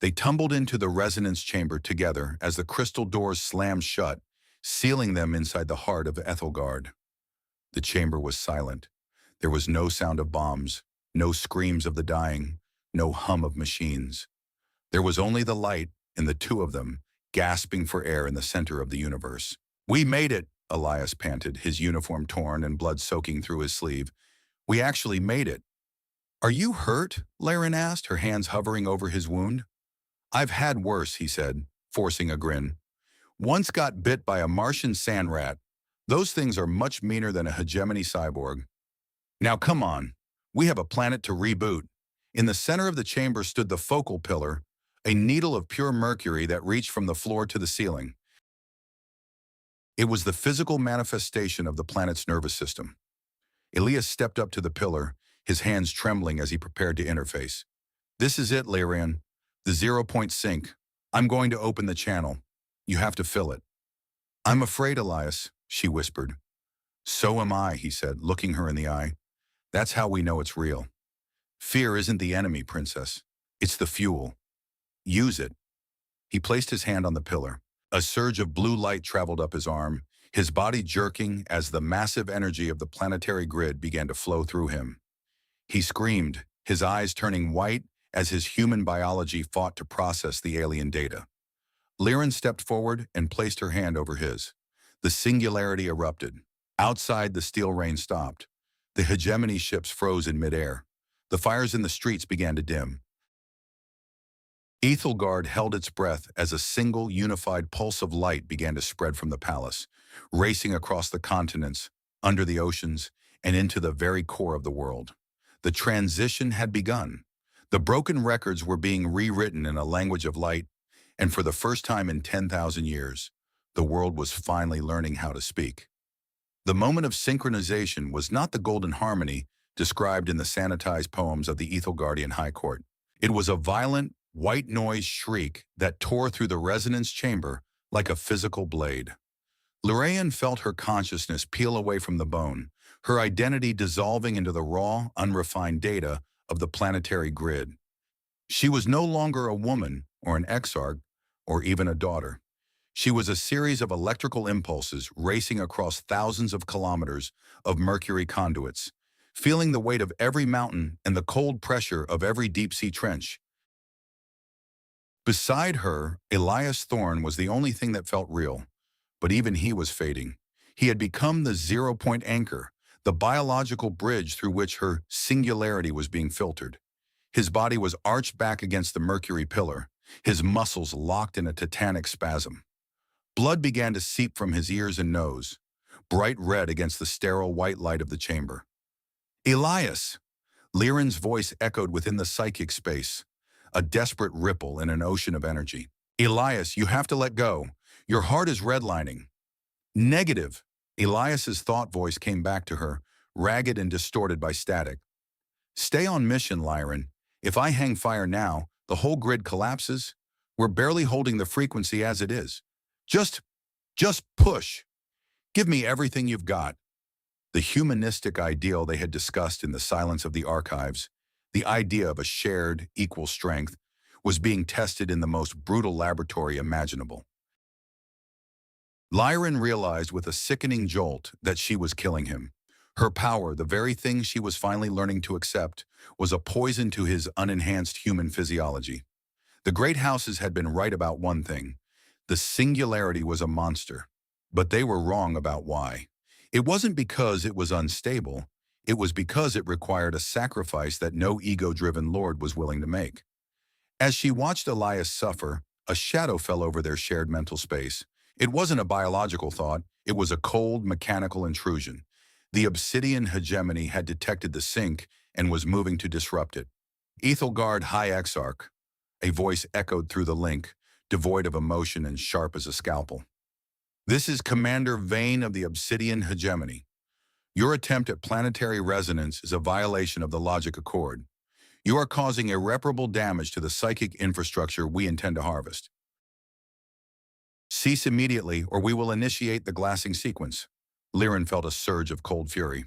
A: They tumbled into the resonance chamber together as the crystal doors slammed shut, sealing them inside the heart of Aethelgard. The chamber was silent. There was no sound of bombs, no screams of the dying, no hum of machines. There was only the light and the two of them, gasping for air in the center of the universe. "We made it," Elias panted, his uniform torn and blood soaking through his sleeve. "We actually made it." "Are you hurt?" Lyraen asked, her hands hovering over his wound. "I've had worse," he said, forcing a grin. "Once got bit by a Martian sand rat. Those things are much meaner than a hegemony cyborg. Now come on, we have a planet to reboot." In the center of the chamber stood the focal pillar, a needle of pure mercury that reached from the floor to the ceiling. It was the physical manifestation of the planet's nervous system. Elias stepped up to the pillar, his hands trembling as he prepared to interface. "This is it, Lyraen. The 0-point sync. I'm going to open the channel. You have to fill it." "I'm afraid, Elias," she whispered. "So am I," he said, looking her in the eye. "That's how we know it's real. Fear isn't the enemy, Princess. It's the fuel. Use it." He placed his hand on the pillar. A surge of blue light traveled up his arm, his body jerking as the massive energy of the planetary grid began to flow through him. He screamed, his eyes turning white as his human biology fought to process the alien data. Lyraen stepped forward and placed her hand over his. The Singularity erupted. Outside, the steel rain stopped. The hegemony ships froze in midair. The fires in the streets began to dim. Aethelgard held its breath as a single, unified pulse of light began to spread from the palace, racing across the continents, under the oceans, and into the very core of the world. The transition had begun. The broken records were being rewritten in a language of light, and for the first time in 10,000 years, the world was finally learning how to speak. The moment of synchronization was not the golden harmony described in the sanitized poems of the Aethelgardian High Court. It was a violent, white noise shriek that tore through the resonance chamber like a physical blade. Lyraen felt her consciousness peel away from the bone, her identity dissolving into the raw, unrefined data of the planetary grid. She was no longer a woman or an exarch or even a daughter. She was a series of electrical impulses racing across thousands of kilometers of mercury conduits, feeling the weight of every mountain and the cold pressure of every deep-sea trench. Beside her, Elias Thorne was the only thing that felt real, but even he was fading. He had become the 0-point anchor, the biological bridge through which her singularity was being filtered. His body was arched back against the mercury pillar, his muscles locked in a titanic spasm. Blood began to seep from his ears and nose, bright red against the sterile white light of the chamber. "Elias!" Lyraen's voice echoed within the psychic space, a desperate ripple in an ocean of energy. "Elias, you have to let go. Your heart is redlining." "Negative." Elias's thought voice came back to her, ragged and distorted by static. "Stay on mission, Lyraen. If I hang fire now, the whole grid collapses. We're barely holding the frequency as it is. Just push. Give me everything you've got." The humanistic ideal they had discussed in the silence of the archives, the idea of a shared, equal strength, was being tested in the most brutal laboratory imaginable. Lyraen realized with a sickening jolt that she was killing him. Her power, the very thing she was finally learning to accept, was a poison to his unenhanced human physiology. The great houses had been right about one thing. The singularity was a monster, but they were wrong about why. It wasn't because it was unstable. It was because it required a sacrifice that no ego-driven lord was willing to make. As she watched Elias suffer, a shadow fell over their shared mental space. It wasn't a biological thought, it was a cold, mechanical intrusion. The obsidian hegemony had detected the sink and was moving to disrupt it. Aethelgard High-Exarch, a voice echoed through the link, devoid of emotion and sharp as a scalpel. This is Commander Vane of the Obsidian Hegemony. Your attempt at planetary resonance is a violation of the logic accord. You are causing irreparable damage to the psychic infrastructure we intend to harvest. Cease immediately, or we will initiate the glassing sequence. Lyraen felt a surge of cold fury.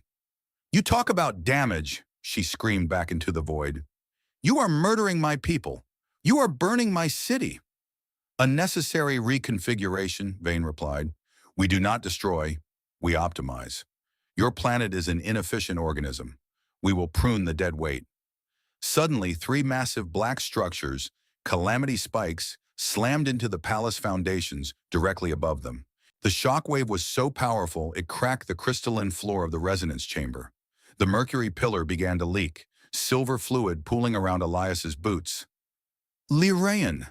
A: You talk about damage, she screamed back into the void. You are murdering my people. You are burning my city. A necessary reconfiguration, Vane replied. We do not destroy, we optimize. Your planet is an inefficient organism. We will prune the dead weight. Suddenly, three massive black structures, calamity spikes, slammed into the palace foundations directly above them. The shockwave was so powerful it cracked the crystalline floor of the resonance chamber. The mercury pillar began to leak, silver fluid pooling around Elias's boots. Lyraen!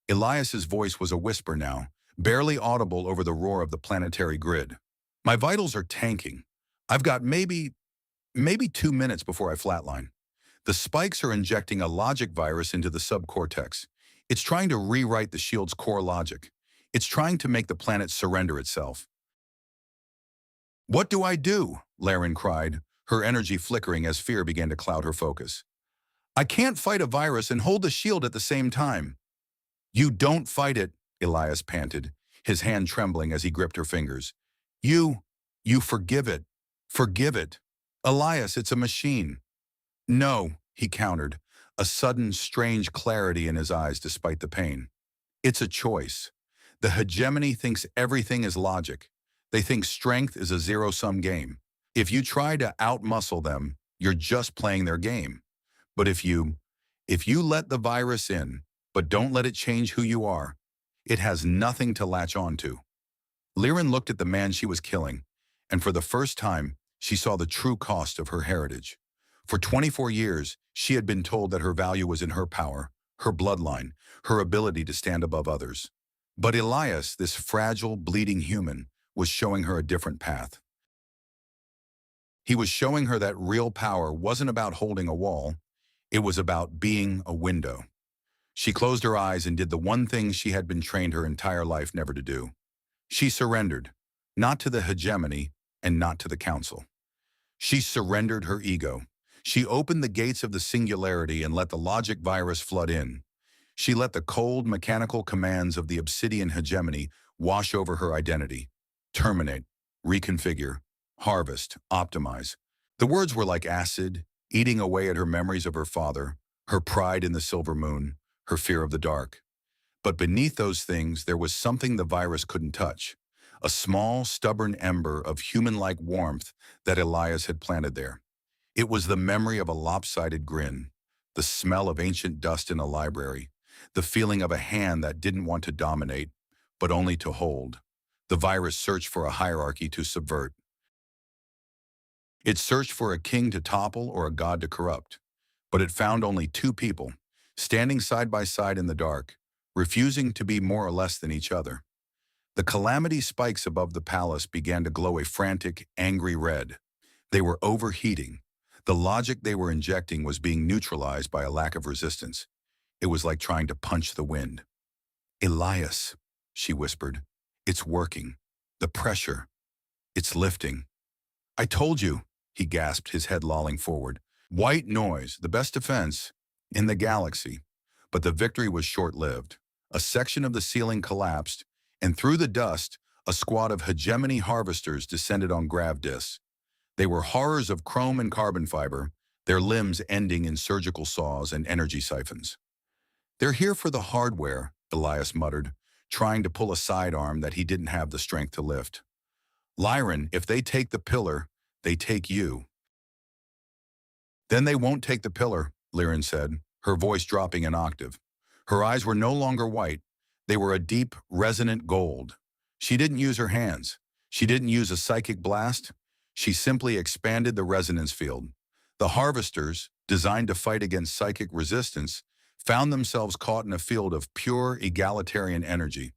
A: Elias's voice was a whisper now, barely audible over the roar of the planetary grid. My vitals are tanking. I've got maybe 2 minutes before I flatline. The spikes are injecting a logic virus into the subcortex. It's trying to rewrite the shield's core logic. It's trying to make the planet surrender itself. What do I do? Lyraen cried, her energy flickering as fear began to cloud her focus. I can't fight a virus and hold the shield at the same time. You don't fight it, Elias panted, his hand trembling as he gripped her fingers. You forgive it. Forgive it. Elias, it's a machine. No, he countered, a sudden, strange clarity in his eyes despite the pain. It's a choice. The hegemony thinks everything is logic. They think strength is a zero-sum game. If you try to outmuscle them, you're just playing their game. But if you let the virus in, but don't let it change who you are, it has nothing to latch on to. Lyraen looked at the man she was killing, and for the first time, she saw the true cost of her heritage. For 24 years, she had been told that her value was in her power, her bloodline, her ability to stand above others. But Elias, this fragile, bleeding human, was showing her a different path. He was showing her that real power wasn't about holding a wall, it was about being a window. She closed her eyes and did the one thing she had been trained her entire life never to do. She surrendered, not to the hegemony and not to the council. She surrendered her ego. She opened the gates of the singularity and let the logic virus flood in. She let the cold, mechanical commands of the obsidian hegemony wash over her identity. Terminate, reconfigure, harvest, optimize. The words were like acid, eating away at her memories of her father, her pride in the silver moon, her fear of the dark. But beneath those things, there was something the virus couldn't touch, a small, stubborn ember of human-like warmth that Elias had planted there. It was the memory of a lopsided grin, the smell of ancient dust in a library, the feeling of a hand that didn't want to dominate, but only to hold. The virus searched for a hierarchy to subvert. It searched for a king to topple or a god to corrupt, but it found only two people, standing side by side in the dark, refusing to be more or less than each other. The calamity spikes above the palace began to glow a frantic, angry red. They were overheating. The logic they were injecting was being neutralized by a lack of resistance. It was like trying to punch the wind. Elias, she whispered, it's working. The pressure, it's lifting. I told you, he gasped, his head lolling forward. White noise, the best defense in the galaxy. But the victory was short-lived. A section of the ceiling collapsed, and through the dust, a squad of hegemony harvesters descended on grav discs. They were horrors of chrome and carbon fiber, their limbs ending in surgical saws and energy siphons. They're here for the hardware, Elias muttered, trying to pull a sidearm that he didn't have the strength to lift. Lyraen, if they take the pillar, they take you. Then they won't take the pillar, Lyraen said, her voice dropping an octave. Her eyes were no longer white. They were a deep, resonant gold. She didn't use her hands. She didn't use a psychic blast. She simply expanded the resonance field. The harvesters, designed to fight against psychic resistance, found themselves caught in a field of pure egalitarian energy.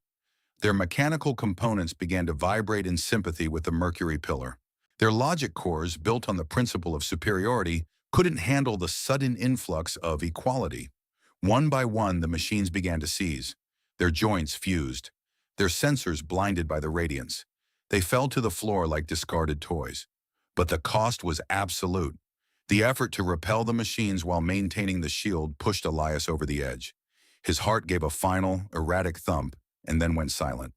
A: Their mechanical components began to vibrate in sympathy with the Mercury pillar. Their logic cores, built on the principle of superiority, couldn't handle the sudden influx of equality. One by one, the machines began to seize. Their joints fused, their sensors blinded by the radiance. They fell to the floor like discarded toys. But the cost was absolute. The effort to repel the machines while maintaining the shield pushed Elias over the edge. His heart gave a final, erratic thump, and then went silent.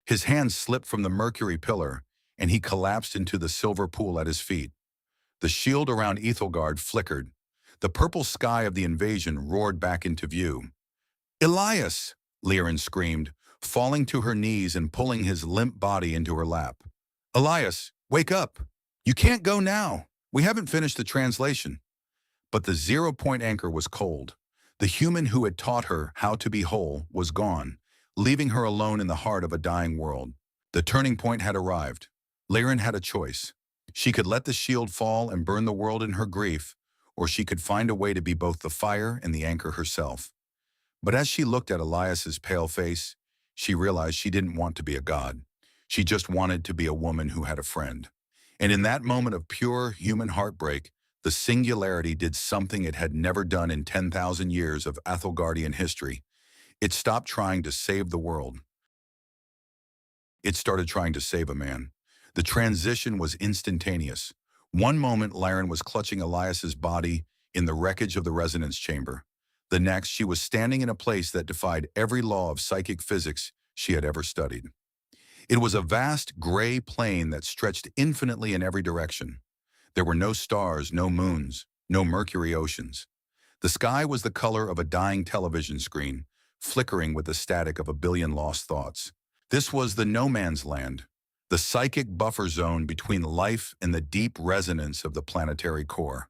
A: His hands slipped from the Mercury pillar, and he collapsed into the silver pool at his feet. The shield around Aethelgard flickered. The purple sky of the invasion roared back into view. "Elias!" Lyraen screamed, falling to her knees and pulling his limp body into her lap. "Elias, wake up! You can't go now! We haven't finished the translation." But the zero-point anchor was cold. The human who had taught her how to be whole was gone, leaving her alone in the heart of a dying world. The turning point had arrived. Lyraen had a choice. She could let the shield fall and burn the world in her grief, or she could find a way to be both the fire and the anchor herself. But as she looked at Elias's pale face, she realized she didn't want to be a god. She just wanted to be a woman who had a friend. And in that moment of pure human heartbreak, the Singularity did something it had never done in 10,000 years of Aethelgardian history. It stopped trying to save the world. It started trying to save a man. The transition was instantaneous. One moment, Lyraen was clutching Elias's body in the wreckage of the resonance chamber. The next, she was standing in a place that defied every law of psychic physics she had ever studied. It was a vast, gray plain that stretched infinitely in every direction. There were no stars, no moons, no Mercury oceans. The sky was the color of a dying television screen, flickering with the static of a billion lost thoughts. This was the no man's land, the psychic buffer zone between life and the deep resonance of the planetary core.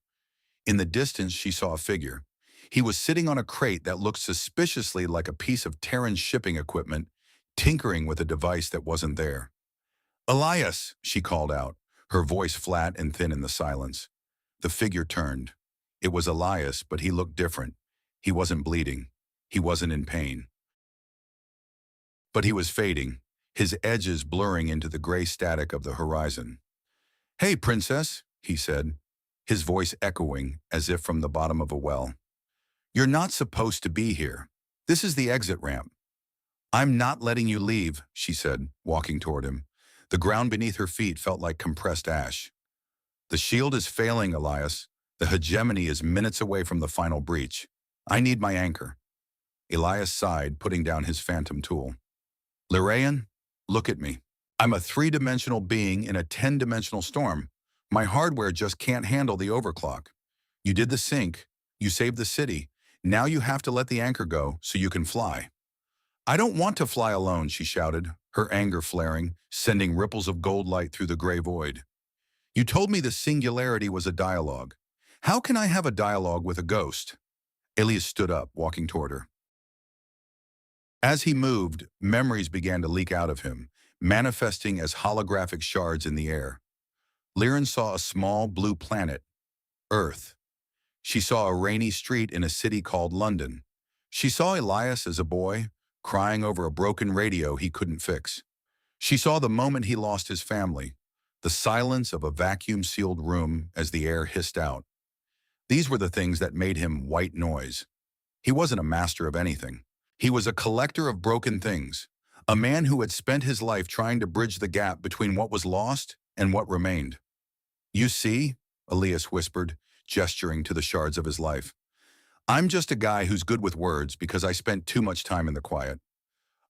A: In the distance, she saw a figure. He was sitting on a crate that looked suspiciously like a piece of Terran shipping equipment, tinkering with a device that wasn't there. "Elias," she called out, her voice flat and thin in the silence. The figure turned. It was Elias, but he looked different. He wasn't bleeding. He wasn't in pain. But he was fading, his edges blurring into the gray static of the horizon. "Hey, princess," he said, his voice echoing as if from the bottom of a well. "You're not supposed to be here. This is the exit ramp." "I'm not letting you leave," she said, walking toward him. The ground beneath her feet felt like compressed ash. "The shield is failing, Elias. The hegemony is minutes away from the final breach. I need my anchor." Elias sighed, putting down his phantom tool. "Lyraen, look at me. I'm a three-dimensional being in a 10-dimensional storm. My hardware just can't handle the overclock. You did the sync. You saved the city. Now you have to let the anchor go so you can fly." "I don't want to fly alone," she shouted, her anger flaring, sending ripples of gold light through the gray void. "You told me the Singularity was a dialogue. How can I have a dialogue with a ghost?" Elias stood up, walking toward her. As he moved, memories began to leak out of him, manifesting as holographic shards in the air. Lyraen saw a small blue planet, Earth. She saw a rainy street in a city called London. She saw Elias as a boy, crying over a broken radio he couldn't fix. She saw the moment he lost his family, the silence of a vacuum-sealed room as the air hissed out. These were the things that made him white noise. He wasn't a master of anything. He was a collector of broken things, a man who had spent his life trying to bridge the gap between what was lost and what remained. "You see," Elias whispered, gesturing to the shards of his life. "I'm just a guy who's good with words because I spent too much time in the quiet.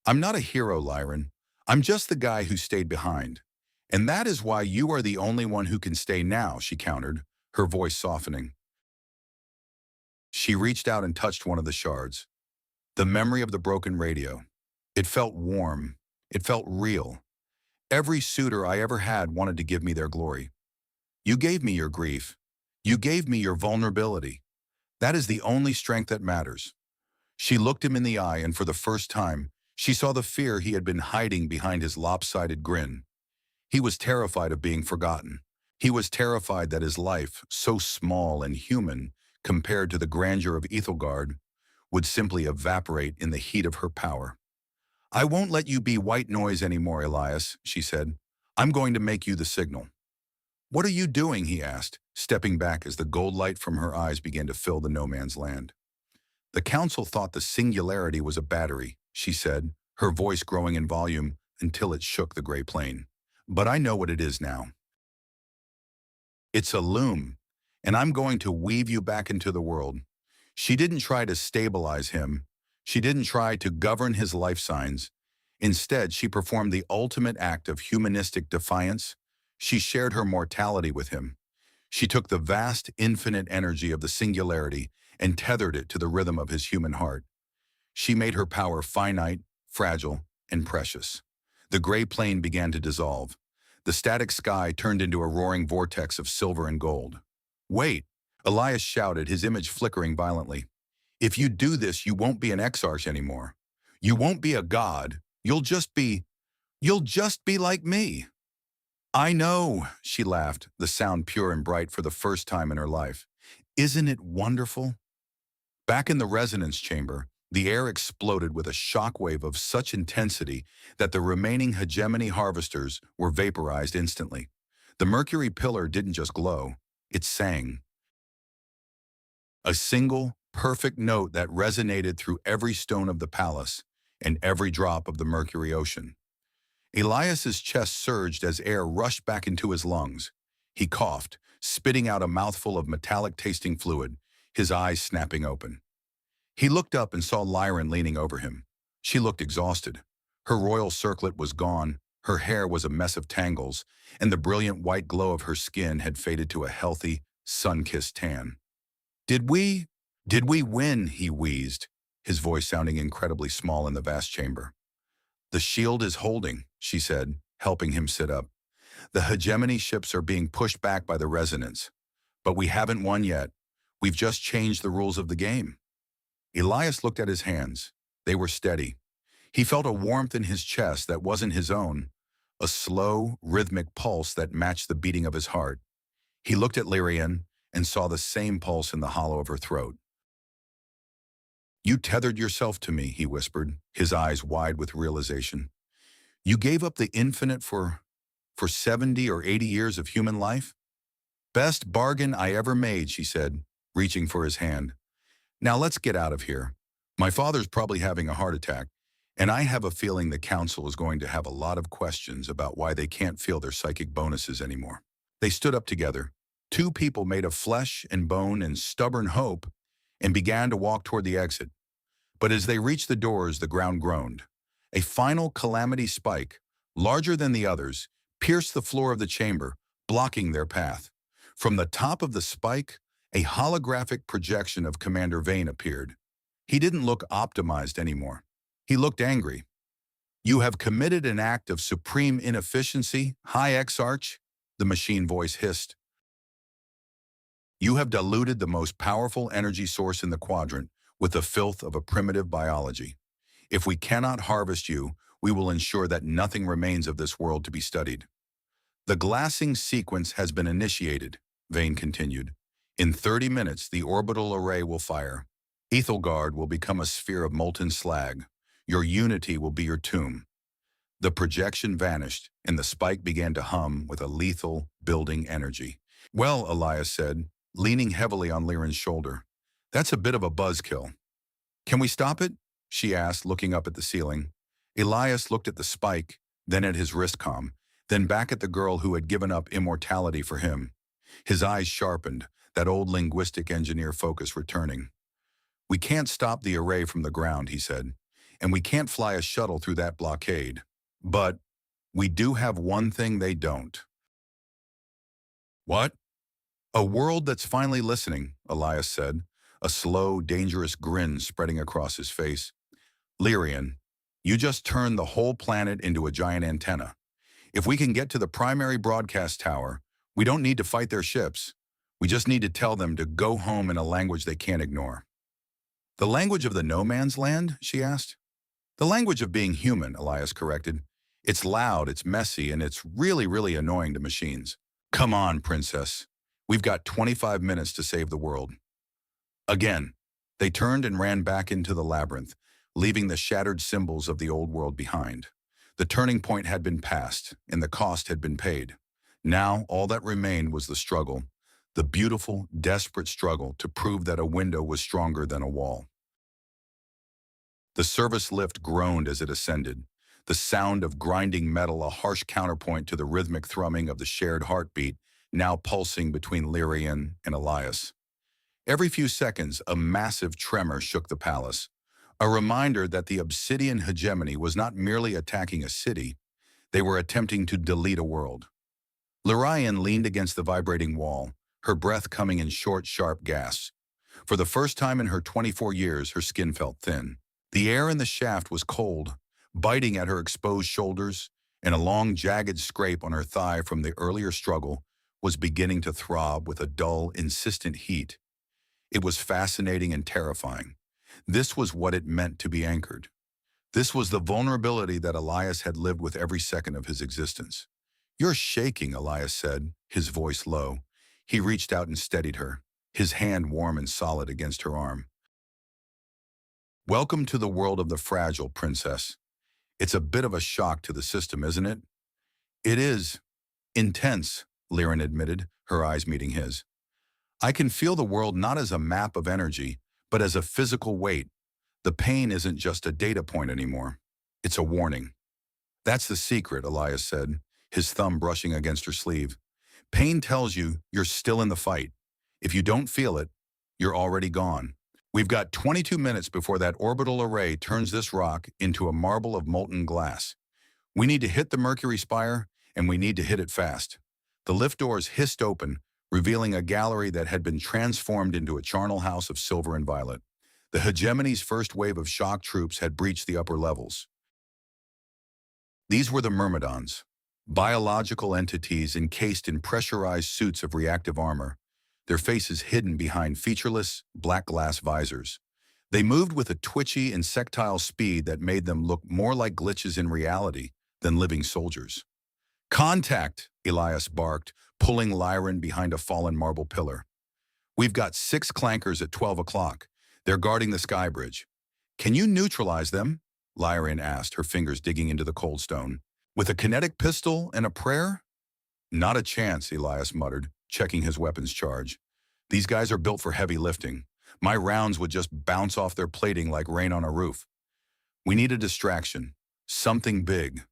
A: I'm not a hero, Lyraen. I'm just the guy who stayed behind. And that is why you are the only one who can stay now," she countered, her voice softening. She reached out and touched one of the shards. The memory of the broken radio. It felt warm. It felt real. Every suitor I ever had wanted to give me their glory. "You gave me your grief. You gave me your vulnerability. That is the only strength that matters." She looked him in the eye, and for the first time, she saw the fear he had been hiding behind his lopsided grin. He was terrified of being forgotten. He was terrified that his life, so small and human, compared to the grandeur of Aethelgard, would simply evaporate in the heat of her power. "I won't let you be white noise anymore, Elias," she said. "I'm going to make you the signal." "What are you doing?" he asked, stepping back as the gold light from her eyes began to fill the no man's land. "The council thought the Singularity was a battery," she said, her voice growing in volume until it shook the gray plain. "But I know what it is now. It's a loom, and I'm going to weave you back into the world." She didn't try to stabilize him. She didn't try to govern his life signs. Instead, she performed the ultimate act of humanistic defiance. She shared her mortality with him. She took the vast, infinite energy of the Singularity and tethered it to the rhythm of his human heart. She made her power finite, fragile, and precious. The gray plane began to dissolve. The static sky turned into a roaring vortex of silver and gold. "Wait!" Elias shouted, his image flickering violently. "If you do this, you won't be an exarch anymore. You won't be a god. You'll just be like me." "I know," she laughed, the sound pure and bright for the first time in her life. "Isn't it wonderful?" Back in the resonance chamber, the air exploded with a shockwave of such intensity that the remaining hegemony harvesters were vaporized instantly. The mercury pillar didn't just glow, it sang. A single, perfect note that resonated through every stone of the palace and every drop of the mercury ocean. Elias's chest surged as air rushed back into his lungs. He coughed, spitting out a mouthful of metallic-tasting fluid, his eyes snapping open. He looked up and saw Lyraen leaning over him. She looked exhausted. Her royal circlet was gone, her hair was a mess of tangles, and the brilliant white glow of her skin had faded to a healthy, sun-kissed tan. Did we win?" he wheezed, his voice sounding incredibly small in the vast chamber. "The shield is holding," she said, helping him sit up. "The hegemony ships are being pushed back by the resonance. But we haven't won yet. We've just changed the rules of the game." Elias looked at his hands. They were steady. He felt a warmth in his chest that wasn't his own, a slow, rhythmic pulse that matched the beating of his heart. He looked at Lyraen and saw the same pulse in the hollow of her throat. "You tethered yourself to me," he whispered, his eyes wide with realization. "You gave up the infinite for 70 or 80 years of human life?" "Best bargain I ever made," she said, reaching for his hand. "Now let's get out of here. My father's probably having a heart attack, and I have a feeling the council is going to have a lot of questions about why they can't feel their psychic bonuses anymore." They stood up together, two people made of flesh and bone and stubborn hope, and began to walk toward the exit. But as they reached the doors, the ground groaned. A final calamity spike, larger than the others, pierced the floor of the chamber, blocking their path. From the top of the spike, a holographic projection of Commander Vane appeared. He didn't look optimized anymore. He looked angry. "You have committed an act of supreme inefficiency, High-Exarch," the machine voice hissed. "You have diluted the most powerful energy source in the quadrant with the filth of a primitive biology. If we cannot harvest you, we will ensure that nothing remains of this world to be studied." "The glassing sequence has been initiated," Vane continued. "In 30 minutes, the orbital array will fire. Aethelgard will become a sphere of molten slag. Your unity will be your tomb." The projection vanished, and the spike began to hum with a lethal, building energy. "Well," Elias said, leaning heavily on Lyraen's shoulder, "that's a bit of a buzzkill." "Can we stop it?" she asked, looking up at the ceiling. Elias looked at the spike, then at his wristcom, then back at the girl who had given up immortality for him. His eyes sharpened, that old linguistic engineer focus returning. "We can't stop the array from the ground," he said, "and we can't fly a shuttle through that blockade. But we do have one thing they don't." "What?" "A world that's finally listening," Elias said, a slow, dangerous grin spreading across his face. "Lyraen, you just turned the whole planet into a giant antenna. If we can get to the primary broadcast tower, we don't need to fight their ships. We just need to tell them to go home in a language they can't ignore." "The language of the no man's land?" she asked. "The language of being human," Elias corrected. "It's loud, it's messy, and it's really, really annoying to machines." "Come on, princess. We've got 25 minutes to save the world." Again, they turned and ran back into the labyrinth, leaving the shattered symbols of the old world behind. The turning point had been passed, and the cost had been paid. Now, all that remained was the struggle, the beautiful, desperate struggle to prove that a window was stronger than a wall. The service lift groaned as it ascended, the sound of grinding metal a harsh counterpoint to the rhythmic thrumming of the shared heartbeat, now pulsing between Lyraen and Elias. Every few seconds, a massive tremor shook the palace, a reminder that the obsidian hegemony was not merely attacking a city, they were attempting to delete a world. Lyraen leaned against the vibrating wall, her breath coming in short, sharp gasps. For the first time in her 24 years, her skin felt thin. The air in the shaft was cold, biting at her exposed shoulders, and a long, jagged scrape on her thigh from the earlier struggle was beginning to throb with a dull, insistent heat. It was fascinating and terrifying. This was what it meant to be anchored. This was the vulnerability that Elias had lived with every second of his existence. "You're shaking," Elias said, his voice low. He reached out and steadied her, his hand warm and solid against her arm. "Welcome to the world of the fragile, princess. It's a bit of a shock to the system, isn't it?" "It is. Intense," Lyraen admitted, her eyes meeting his. "I can feel the world not as a map of energy, but as a physical weight. The pain isn't just a data point anymore. It's a warning." "That's the secret," Elias said, his thumb brushing against her sleeve. "Pain tells you you're still in the fight. If you don't feel it, you're already gone. We've got 22 minutes before that orbital array turns this rock into a marble of molten glass. We need to hit the Mercury spire, and we need to hit it fast." The lift doors hissed open, revealing a gallery that had been transformed into a charnel house of silver and violet. The hegemony's first wave of shock troops had breached the upper levels. These were the Myrmidons, biological entities encased in pressurized suits of reactive armor, their faces hidden behind featureless, black glass visors. They moved with a twitchy, insectile speed that made them look more like glitches in reality than living soldiers. "Contact!" Elias barked, pulling Lyraen behind a fallen marble pillar. "We've got 6 clankers at 12 o'clock. They're guarding the sky bridge." "Can you neutralize them?" Lyraen asked, her fingers digging into the cold stone. "With a kinetic pistol and a prayer?" "Not a chance," Elias muttered, checking his weapons charge. "These guys are built for heavy lifting. My rounds would just bounce off their plating like rain on a roof. We need a distraction. Something big."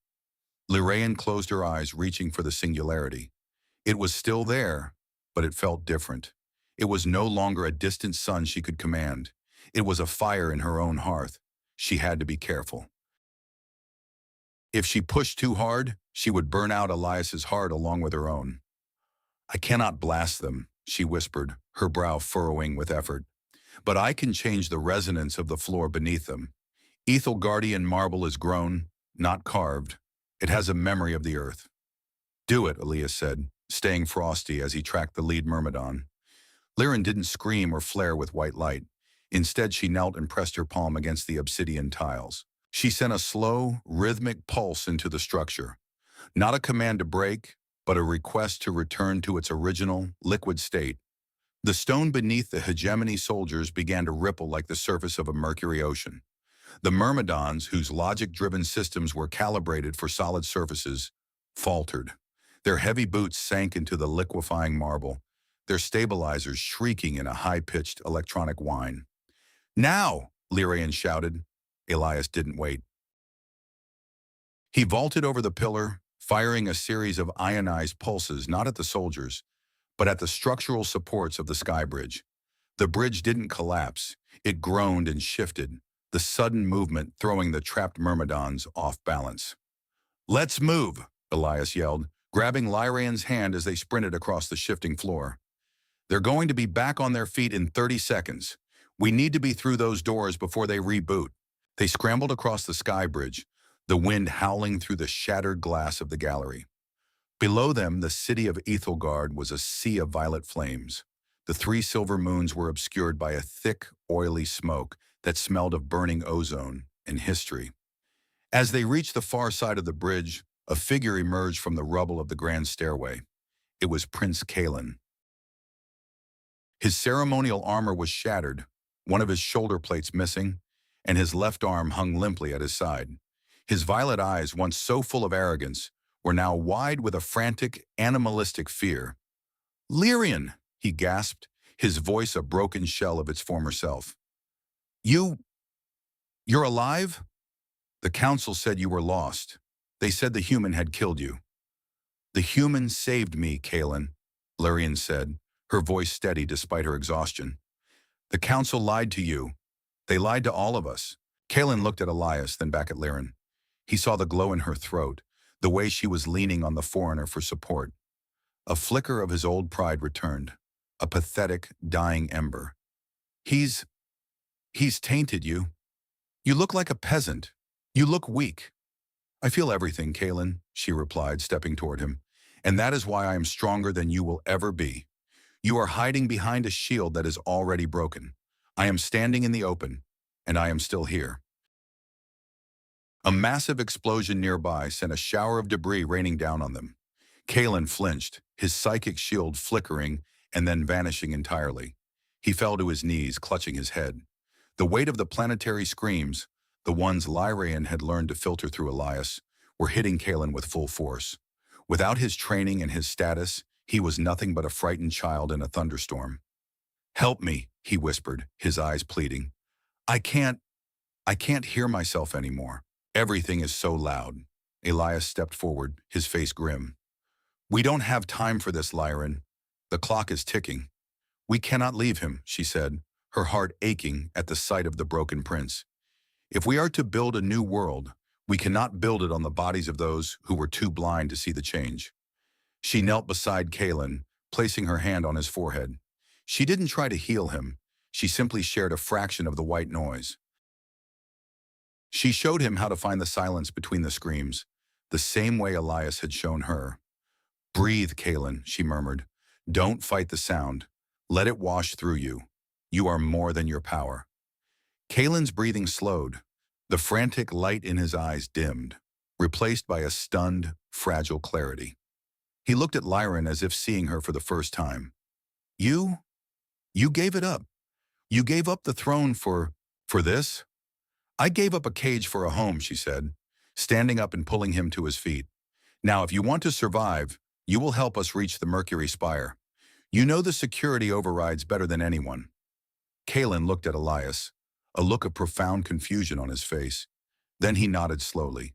A: Lyraen closed her eyes, reaching for the Singularity. It was still there, but it felt different. It was no longer a distant sun she could command. It was a fire in her own hearth. She had to be careful. If she pushed too hard, she would burn out Elias's heart along with her own. "I cannot blast them," she whispered, her brow furrowing with effort. "But I can change the resonance of the floor beneath them. Aethelgardian marble is grown, not carved. It has a memory of the earth." "Do it," Elias said, staying frosty as he tracked the lead Myrmidon. Lyraen didn't scream or flare with white light. Instead, she knelt and pressed her palm against the obsidian tiles. She sent a slow, rhythmic pulse into the structure. Not a command to break, but a request to return to its original, liquid state. The stone beneath the hegemony soldiers began to ripple like the surface of a mercury ocean. The Myrmidons, whose logic-driven systems were calibrated for solid surfaces, faltered. Their heavy boots sank into the liquefying marble, their stabilizers shrieking in a high-pitched electronic whine. "Now!" Lyraen shouted. Elias didn't wait. He vaulted over the pillar, firing a series of ionized pulses not at the soldiers, but at the structural supports of the sky bridge. The bridge didn't collapse. It groaned and shifted, the sudden movement throwing the trapped Myrmidons off balance. "Let's move!" Elias yelled, grabbing Lyraen's hand as they sprinted across the shifting floor. "They're going to be back on their feet in 30 seconds. We need to be through those doors before they reboot." They scrambled across the sky bridge, the wind howling through the shattered glass of the gallery. Below them, the city of Aethelgard was a sea of violet flames. The 3 silver moons were obscured by a thick, oily smoke that smelled of burning ozone and history. As they reached the far side of the bridge, a figure emerged from the rubble of the grand stairway. It was Prince Kalen. His ceremonial armor was shattered, one of his shoulder plates missing, and his left arm hung limply at his side. His violet eyes, once so full of arrogance, were now wide with a frantic, animalistic fear. "Lyraen!" he gasped, his voice a broken shell of its former self. "You... you're alive?" "The council said you were lost. They said the human had killed you." "The human saved me, Kaelin," Lyraen said, her voice steady despite her exhaustion. "The council lied to you. They lied to all of us." Kaelin looked at Elias, then back at Lyraen. He saw the glow in her throat, the way she was leaning on the foreigner for support. A flicker of his old pride returned, a pathetic, dying ember. He's tainted you. You look like a peasant. You look weak." "I feel everything, Kaelin," she replied, stepping toward him. "And that is why I am stronger than you will ever be. You are hiding behind a shield that is already broken. I am standing in the open, and I am still here." A massive explosion nearby sent a shower of debris raining down on them. Kaelin flinched, his psychic shield flickering and then vanishing entirely. He fell to his knees, clutching his head. The weight of the planetary screams, the ones Lyraen had learned to filter through Elias, were hitting Kaelin with full force. Without his training and his status, he was nothing but a frightened child in a thunderstorm. "Help me," he whispered, his eyes pleading. I can't hear myself anymore. Everything is so loud." Elias stepped forward, his face grim. "We don't have time for this, Lyraen. The clock is ticking." "We cannot leave him," she said, her heart aching at the sight of the broken prince. "If we are to build a new world, we cannot build it on the bodies of those who were too blind to see the change." She knelt beside Kaelin, placing her hand on his forehead. She didn't try to heal him. She simply shared a fraction of the white noise. She showed him how to find the silence between the screams, the same way Elias had shown her. "Breathe, Kaelin," she murmured. "Don't fight the sound. Let it wash through you. You are more than your power." Kaelin's breathing slowed. The frantic light in his eyes dimmed, replaced by a stunned, fragile clarity. He looked at Lyraen as if seeing her for the first time. You gave it up. You gave up the throne for this?" "I gave up a cage for a home," she said, standing up and pulling him to his feet. "Now, if you want to survive, you will help us reach the Mercury Spire. You know the security overrides better than anyone." Kaelin looked at Elias, a look of profound confusion on his face. Then he nodded slowly.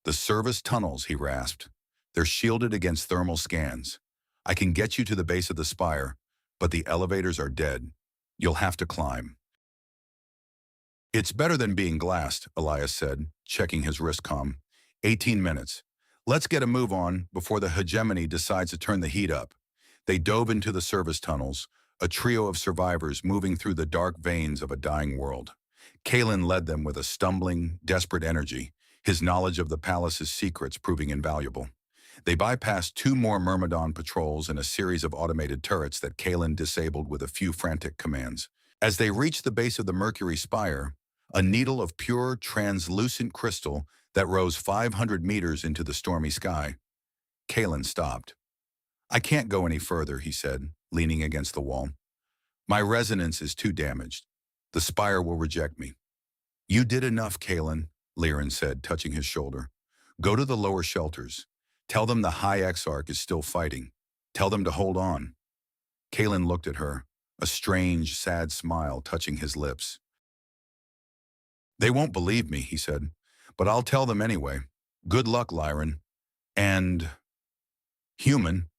A: "The service tunnels," he rasped. "They're shielded against thermal scans. I can get you to the base of the spire, but the elevators are dead. You'll have to climb." "It's better than being glassed," Elias said, checking his wrist comm. 18 minutes. Let's get a move on before the hegemony decides to turn the heat up." They dove into the service tunnels, a trio of survivors moving through the dark veins of a dying world. Kaelin led them with a stumbling, desperate energy, his knowledge of the palace's secrets proving invaluable. They bypassed 2 more Myrmidon patrols and a series of automated turrets that Kaelin disabled with a few frantic commands. As they reached the base of the Mercury Spire, a needle of pure, translucent crystal that rose 500 meters into the stormy sky, Kaelin stopped. "I can't go any further," he said, leaning against the wall. "My resonance is too damaged. The spire will reject me." "You did enough, Kaelin," Lyraen said, touching his shoulder. "Go to the lower shelters. Tell them the High-Exarch is still fighting. Tell them to hold on." Kaelin looked at her, a strange, sad smile touching his lips. "They won't believe me," he said, "but I'll tell them anyway. Good luck, Lyraen. And... human."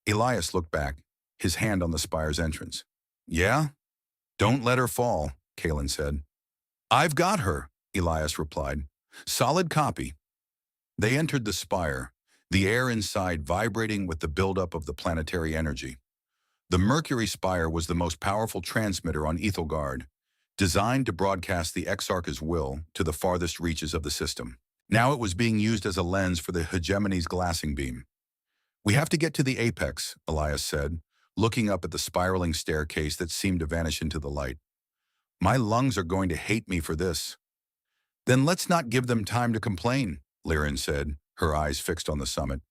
A: Elias looked back, his hand on the spire's entrance. "Yeah? Don't let her fall," Kaelin said. "I've got her," Elias replied. "Solid copy." They entered the spire, the air inside vibrating with the buildup of the planetary energy. The Mercury Spire was the most powerful transmitter on Aethelgard, designed to broadcast the Exarch's will to the farthest reaches of the system. Now it was being used as a lens for the hegemony's glassing beam. "We have to get to the apex," Elias said, looking up at the spiraling staircase that seemed to vanish into the light. "My lungs are going to hate me for this." "Then let's not give them time to complain," Lyraen said, her eyes fixed on the summit.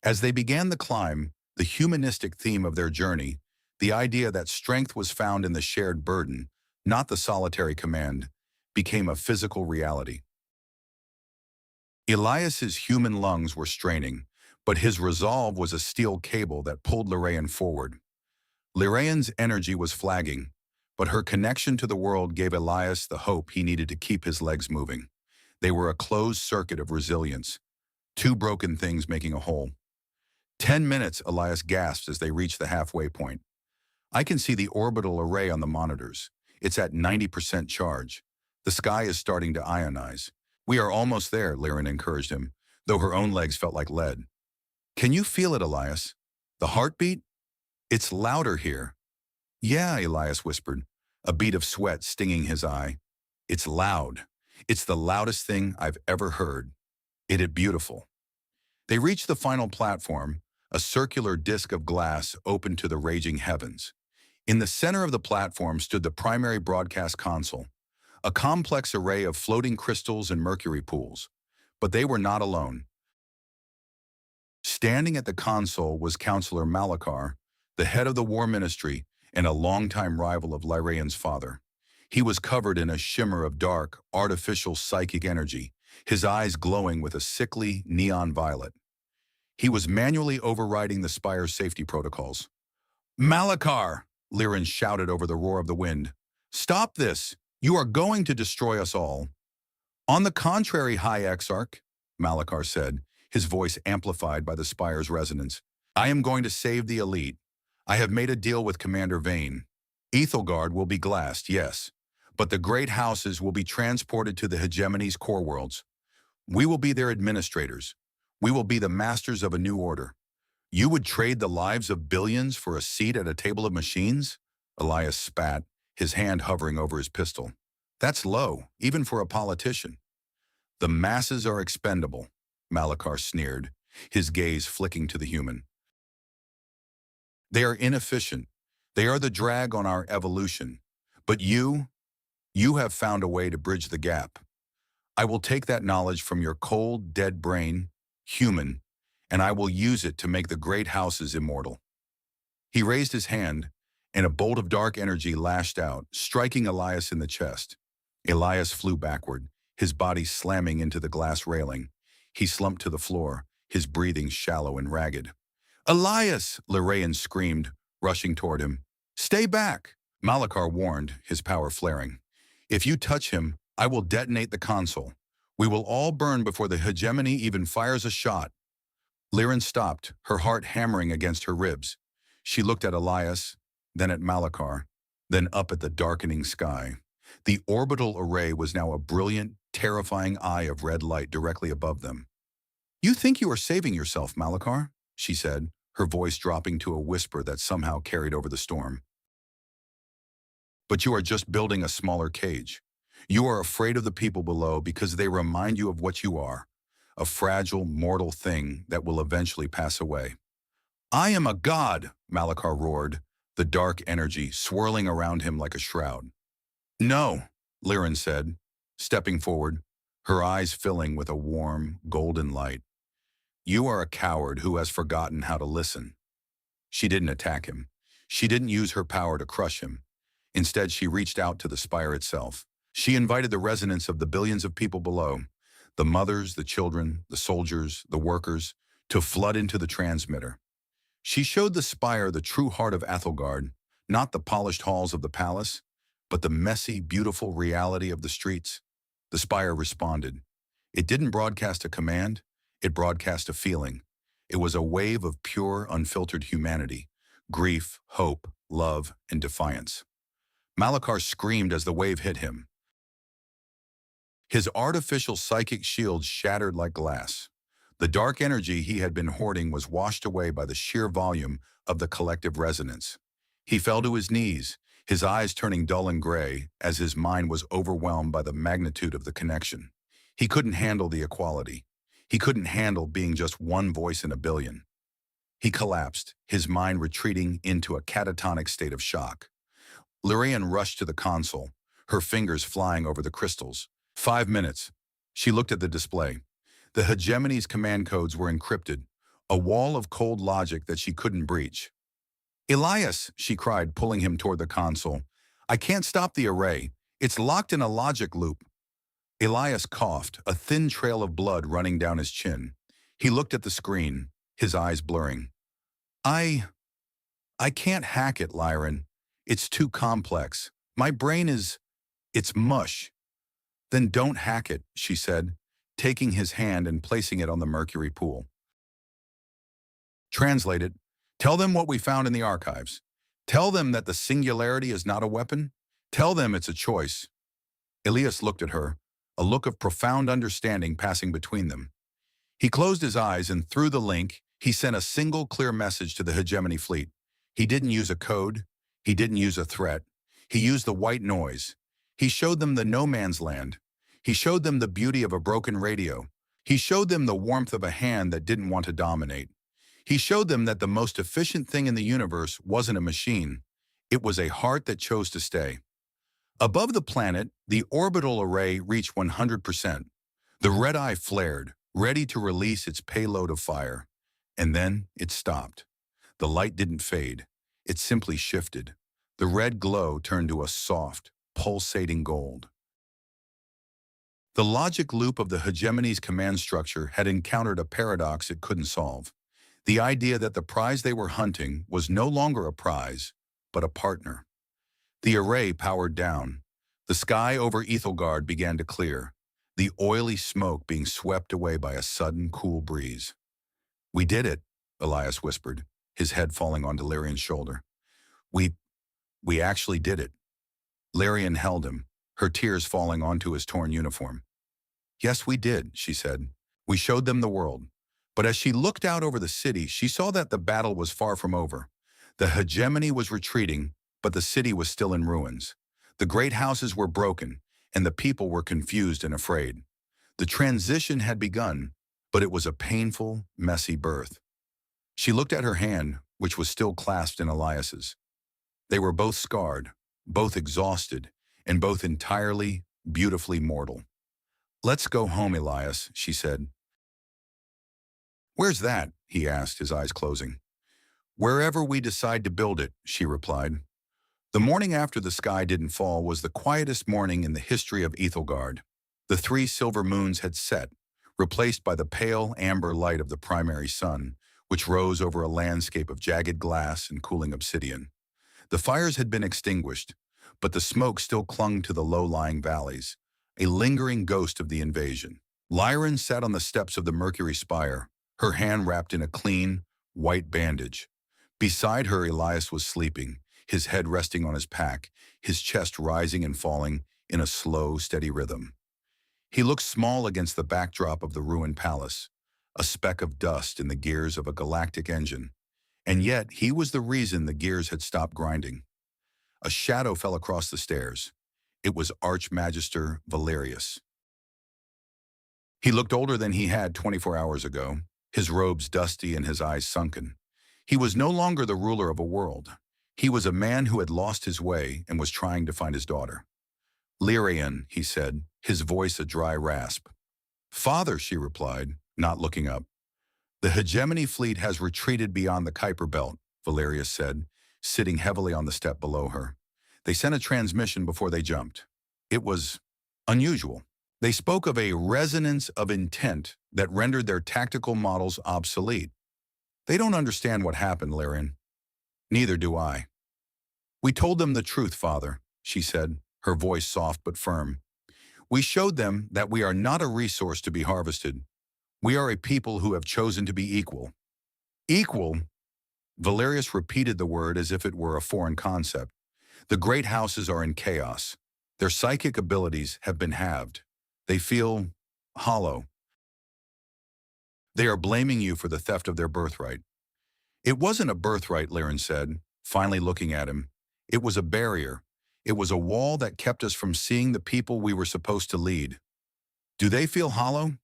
A: As they began the climb, the humanistic theme of their journey, The idea that strength was found in the shared burden, not the solitary command, became a physical reality. Elias's human lungs were straining, but his resolve was a steel cable that pulled Lyraen forward. Lyraen's energy was flagging, but her connection to the world gave Elias the hope he needed to keep his legs moving. They were a closed circuit of resilience, two broken things making a whole. 10 minutes, Elias gasped as they reached the halfway point. I can see the orbital array on the monitors. It's at 90% charge. The sky is starting to ionize. We are almost there, Lyraen encouraged him, though her own legs felt like lead. Can you feel it, Elias? The heartbeat? It's louder here. Yeah, Elias whispered, a bead of sweat stinging his eye. It's loud. It's the loudest thing I've ever heard. It is beautiful. They reached the final platform, a circular disk of glass open to the raging heavens. In the center of the platform stood the primary broadcast console, a complex array of floating crystals and mercury pools. But they were not alone. Standing at the console was Counselor Malachar, the head of the war ministry and a longtime rival of Lyraen's father. He was covered in a shimmer of dark, artificial psychic energy, his eyes glowing with a sickly neon violet. He was manually overriding the spire's safety protocols. Malachar! Lyraen shouted over the roar of the wind. Stop this! You are going to destroy us all. On the contrary, High-Exarch, Malachar said, his voice amplified by the spire's resonance. I am going to save the elite. I have made a deal with Commander Vane. Aethelgard will be glassed, yes, but the great houses will be transported to the hegemony's core worlds. We will be their administrators. We will be the masters of a new order. You would trade the lives of billions for a seat at a table of machines? Elias spat, his hand hovering over his pistol. That's low, even for a politician. The masses are expendable, Malachar sneered, his gaze flicking to the human. They are inefficient. They are the drag on our evolution. But you have found a way to bridge the gap. I will take that knowledge from your cold, dead brain, human, and I will use it to make the great houses immortal. He raised his hand, and a bolt of dark energy lashed out, striking Elias in the chest. Elias flew backward, his body slamming into the glass railing. He slumped to the floor, his breathing shallow and ragged. Elias! Lyraen screamed, rushing toward him. Stay back! Malachar warned, his power flaring. If you touch him, I will detonate the console. We will all burn before the hegemony even fires a shot. Lyraen stopped, her heart hammering against her ribs. She looked at Elias, then at Malachar, then up at the darkening sky. The orbital array was now a brilliant, terrifying eye of red light directly above them. You think you are saving yourself, Malachar? She said, her voice dropping to a whisper that somehow carried over the storm. But you are just building a smaller cage. You are afraid of the people below because they remind you of what you are, a fragile, mortal thing that will eventually pass away. I am a god, Malachar roared, the dark energy swirling around him like a shroud. No, Lyraen said, stepping forward, her eyes filling with a warm, golden light. You are a coward who has forgotten how to listen. She didn't attack him. She didn't use her power to crush him. Instead, she reached out to the spire itself. She invited the resonance of the billions of people below, the mothers, the children, the soldiers, the workers, to flood into the transmitter. She showed the spire the true heart of Aethelgard, not the polished halls of the palace, but the messy, beautiful reality of the streets. The spire responded. It didn't broadcast a command, it broadcast a feeling. It was a wave of pure, unfiltered humanity, grief, hope, love, and defiance. Malachar screamed as the wave hit him. His artificial psychic shield shattered like glass. The dark energy he had been hoarding was washed away by the sheer volume of the collective resonance. He fell to his knees, his eyes turning dull and gray as his mind was overwhelmed by the magnitude of the connection. He couldn't handle the equality. He couldn't handle being just one voice in a billion. He collapsed, his mind retreating into a catatonic state of shock. Lyraen rushed to the console, her fingers flying over the crystals. 5 minutes. She looked at the display. The hegemony's command codes were encrypted, a wall of cold logic that she couldn't breach. Elias, she cried, pulling him toward the console. I can't stop the array. It's locked in a logic loop. Elias coughed, a thin trail of blood running down his chin. He looked at the screen, his eyes blurring. I can't hack it, Lyraen. It's too complex. My brain it's mush. Then don't hack it, she said, taking his hand and placing it on the mercury pool. Translate it. Tell them what we found in the archives. Tell them that the singularity is not a weapon. Tell them it's a choice. Elias looked at her, a look of profound understanding passing between them. He closed his eyes and through the link, he sent a single clear message to the hegemony fleet. He didn't use a code. He didn't use a threat. He used the white noise. He showed them the no man's land. He showed them the beauty of a broken radio. He showed them the warmth of a hand that didn't want to dominate. He showed them that the most efficient thing in the universe wasn't a machine. It was a heart that chose to stay. Above the planet, the orbital array reached 100%. The red eye flared, ready to release its payload of fire. And then it stopped. The light didn't fade. It simply shifted. The red glow turned to a soft, pulsating gold. The logic loop of the hegemony's command structure had encountered a paradox it couldn't solve. The idea that the prize they were hunting was no longer a prize, but a partner. The array powered down. The sky over Aethelgard began to clear, the oily smoke being swept away by a sudden cool breeze. We did it, Elias whispered, his head falling onto Lyraen's shoulder. We actually did it. Lyraen held him, her tears falling onto his torn uniform. Yes, we did, she said. We showed them the world. But as she looked out over the city, she saw that the battle was far from over. The hegemony was retreating, but the city was still in ruins. The great houses were broken, and the people were confused and afraid. The transition had begun, but it was a painful, messy birth. She looked at her hand, which was still clasped in Elias's. They were both scarred, both exhausted, and both entirely, beautifully mortal. Let's go home, Elias, she said. Where's that? He asked, his eyes closing. Wherever we decide to build it, she replied. The morning after the sky didn't fall was the quietest morning in the history of Aethelgard. The 3 silver moons had set, replaced by the pale amber light of the primary sun, which rose over a landscape of jagged glass and cooling obsidian. The fires had been extinguished, but the smoke still clung to the low-lying valleys, a lingering ghost of the invasion. Lyraen sat on the steps of the Mercury Spire, her hand wrapped in a clean, white bandage. Beside her, Elias was sleeping, his head resting on his pack, his chest rising and falling in a slow, steady rhythm. He looked small against the backdrop of the ruined palace, a speck of dust in the gears of a galactic engine. And yet, he was the reason the gears had stopped grinding. A shadow fell across the stairs. It was Archmagister Valerius. He looked older than he had 24 hours ago, his robes dusty and his eyes sunken. He was no longer the ruler of a world. He was a man who had lost his way and was trying to find his daughter. Lyraen, he said, his voice a dry rasp. Father, she replied, not looking up. The hegemony fleet has retreated beyond the Kuiper Belt, Valerius said, sitting heavily on the step below her. They sent a transmission before they jumped. It was unusual. They spoke of a resonance of intent that rendered their tactical models obsolete. They don't understand what happened, Lyraen. Neither do I. We told them the truth, Father, she said, her voice soft but firm. We showed them that we are not a resource to be harvested. We are a people who have chosen to be equal. Equal? Valerius repeated the word as if it were a foreign concept. The great houses are in chaos. Their psychic abilities have been halved. They feel hollow. They are blaming you for the theft of their birthright. It wasn't a birthright, Lyraen said, finally looking at him. It was a barrier. It was a wall that kept us from seeing the people we were supposed to lead. Do they feel hollow?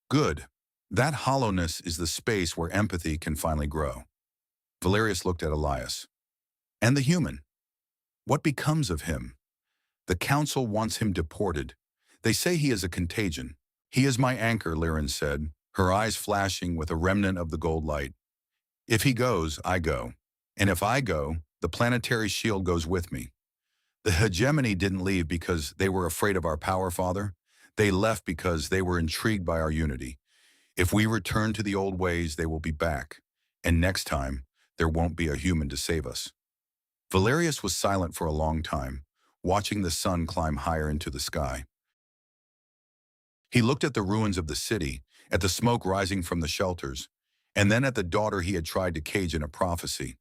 A: Good. That hollowness is the space where empathy can finally grow. Valerius looked at Elias. And the human? What becomes of him? The council wants him deported. They say he is a contagion. He is my anchor, Lyraen said, her eyes flashing with a remnant of the gold light. If he goes, I go. And if I go, the planetary shield goes with me. The hegemony didn't leave because they were afraid of our power, Father. They left because they were intrigued by our unity. If we return to the old ways, they will be back. And next time, there won't be a human to save us. Valerius was silent for a long time, watching the sun climb higher into the sky. He looked at the ruins of the city, at the smoke rising from the shelters, and then at the daughter he had tried to cage in a prophecy.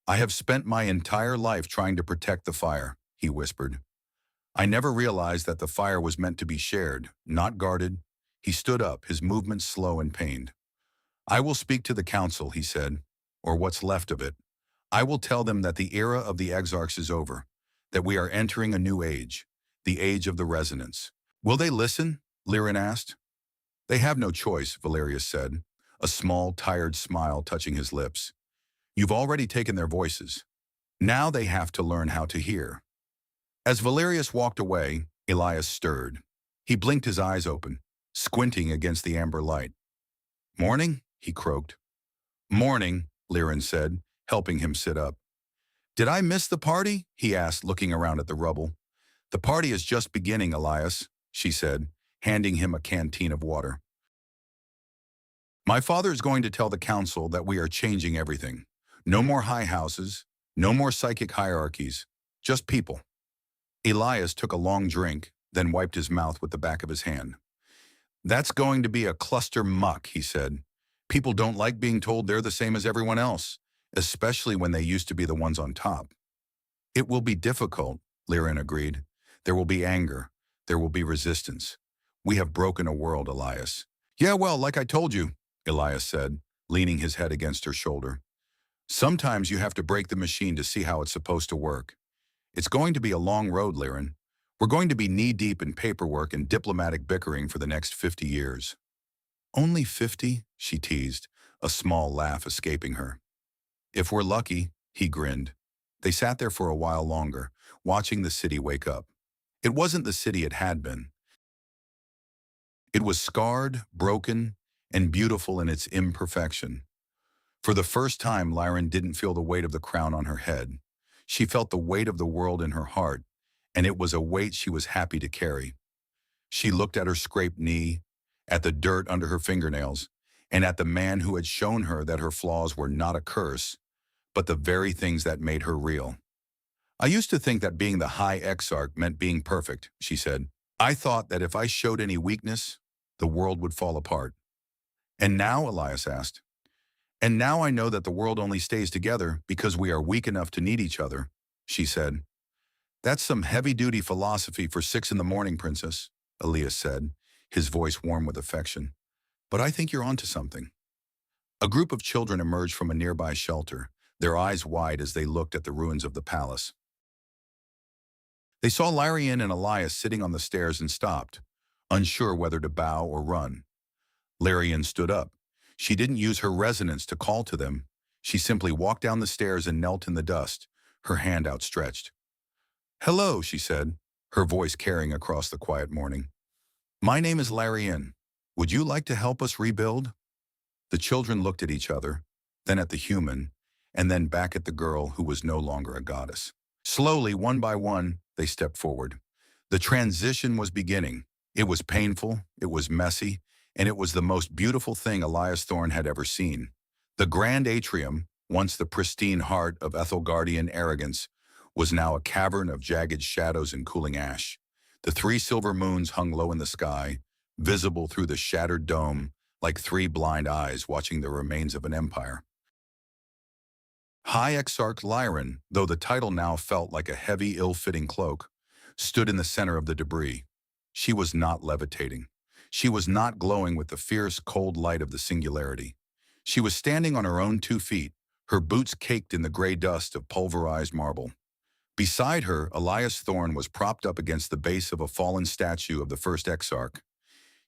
A: I have spent my entire life trying to protect the fire, he whispered. I never realized that the fire was meant to be shared, not guarded. He stood up, his movements slow and pained. I will speak to the council, he said, or what's left of it. I will tell them that the era of the exarchs is over, that we are entering a new age, the age of the resonance. Will they listen? Lyraen asked. They have no choice, Valerius said, a small, tired smile touching his lips. You've already taken their voices. Now they have to learn how to hear. As Valerius walked away, Elias stirred. He blinked his eyes open, squinting against the amber light. Morning? He croaked. Morning, Lyraen said, helping him sit up. Did I miss the party? He asked, looking around at the rubble. The party is just beginning, Elias, she said, handing him a canteen of water. My father is going to tell the council that we are changing everything. No more high houses, no more psychic hierarchies, just people. Elias took a long drink, then wiped his mouth with the back of his hand. That's going to be a cluster muck, he said. People don't like being told they're the same as everyone else, especially when they used to be the ones on top. It will be difficult, Lyraen agreed. There will be anger. There will be resistance. We have broken a world, Elias. Yeah, well, like I told you, Elias said, leaning his head against her shoulder. Sometimes you have to break the machine to see how it's supposed to work. It's going to be a long road, Lyraen. We're going to be knee-deep in paperwork and diplomatic bickering for the next 50 years. Only 50? She teased, a small laugh escaping her. If we're lucky, he grinned. They sat there for a while longer, watching the city wake up. It wasn't the city it had been. It was scarred, broken, and beautiful in its imperfection. For the first time, Lyraen didn't feel the weight of the crown on her head. She felt the weight of the world in her heart, and it was a weight she was happy to carry. She looked at her scraped knee, at the dirt under her fingernails, and at the man who had shown her that her flaws were not a curse, but the very things that made her real. I used to think that being the High-Exarch meant being perfect, she said. I thought that if I showed any weakness, the world would fall apart. And now, Elias asked. And now I know that the world only stays together because we are weak enough to need each other, she said. That's some heavy-duty philosophy for 6 in the morning, Princess, Elias said, his voice warm with affection. But I think you're onto something. A group of children emerged from a nearby shelter, their eyes wide as they looked at the ruins of the palace. They saw Lyraen and Elias sitting on the stairs and stopped, unsure whether to bow or run. Lyraen stood up. She didn't use her resonance to call to them. She simply walked down the stairs and knelt in the dust, her hand outstretched. Hello, she said, her voice carrying across the quiet morning. My name is Lyraen. Would you like to help us rebuild? The children looked at each other, then at the human, and then back at the girl who was no longer a goddess. Slowly, one by one, they stepped forward. The transition was beginning. It was painful, it was messy, and it was the most beautiful thing Elias Thorne had ever seen. The grand atrium, once the pristine heart of Aethelgardian arrogance, was now a cavern of jagged shadows and cooling ash. The 3 silver moons hung low in the sky, visible through the shattered dome, like 3 blind eyes watching the remains of an empire. High-Exarch Lyraen, though the title now felt like a heavy, ill-fitting cloak, stood in the center of the debris. She was not levitating. She was not glowing with the fierce, cold light of the Singularity. She was standing on her own 2 feet, her boots caked in the gray dust of pulverized marble. Beside her, Elias Thorne was propped up against the base of a fallen statue of the first Exarch.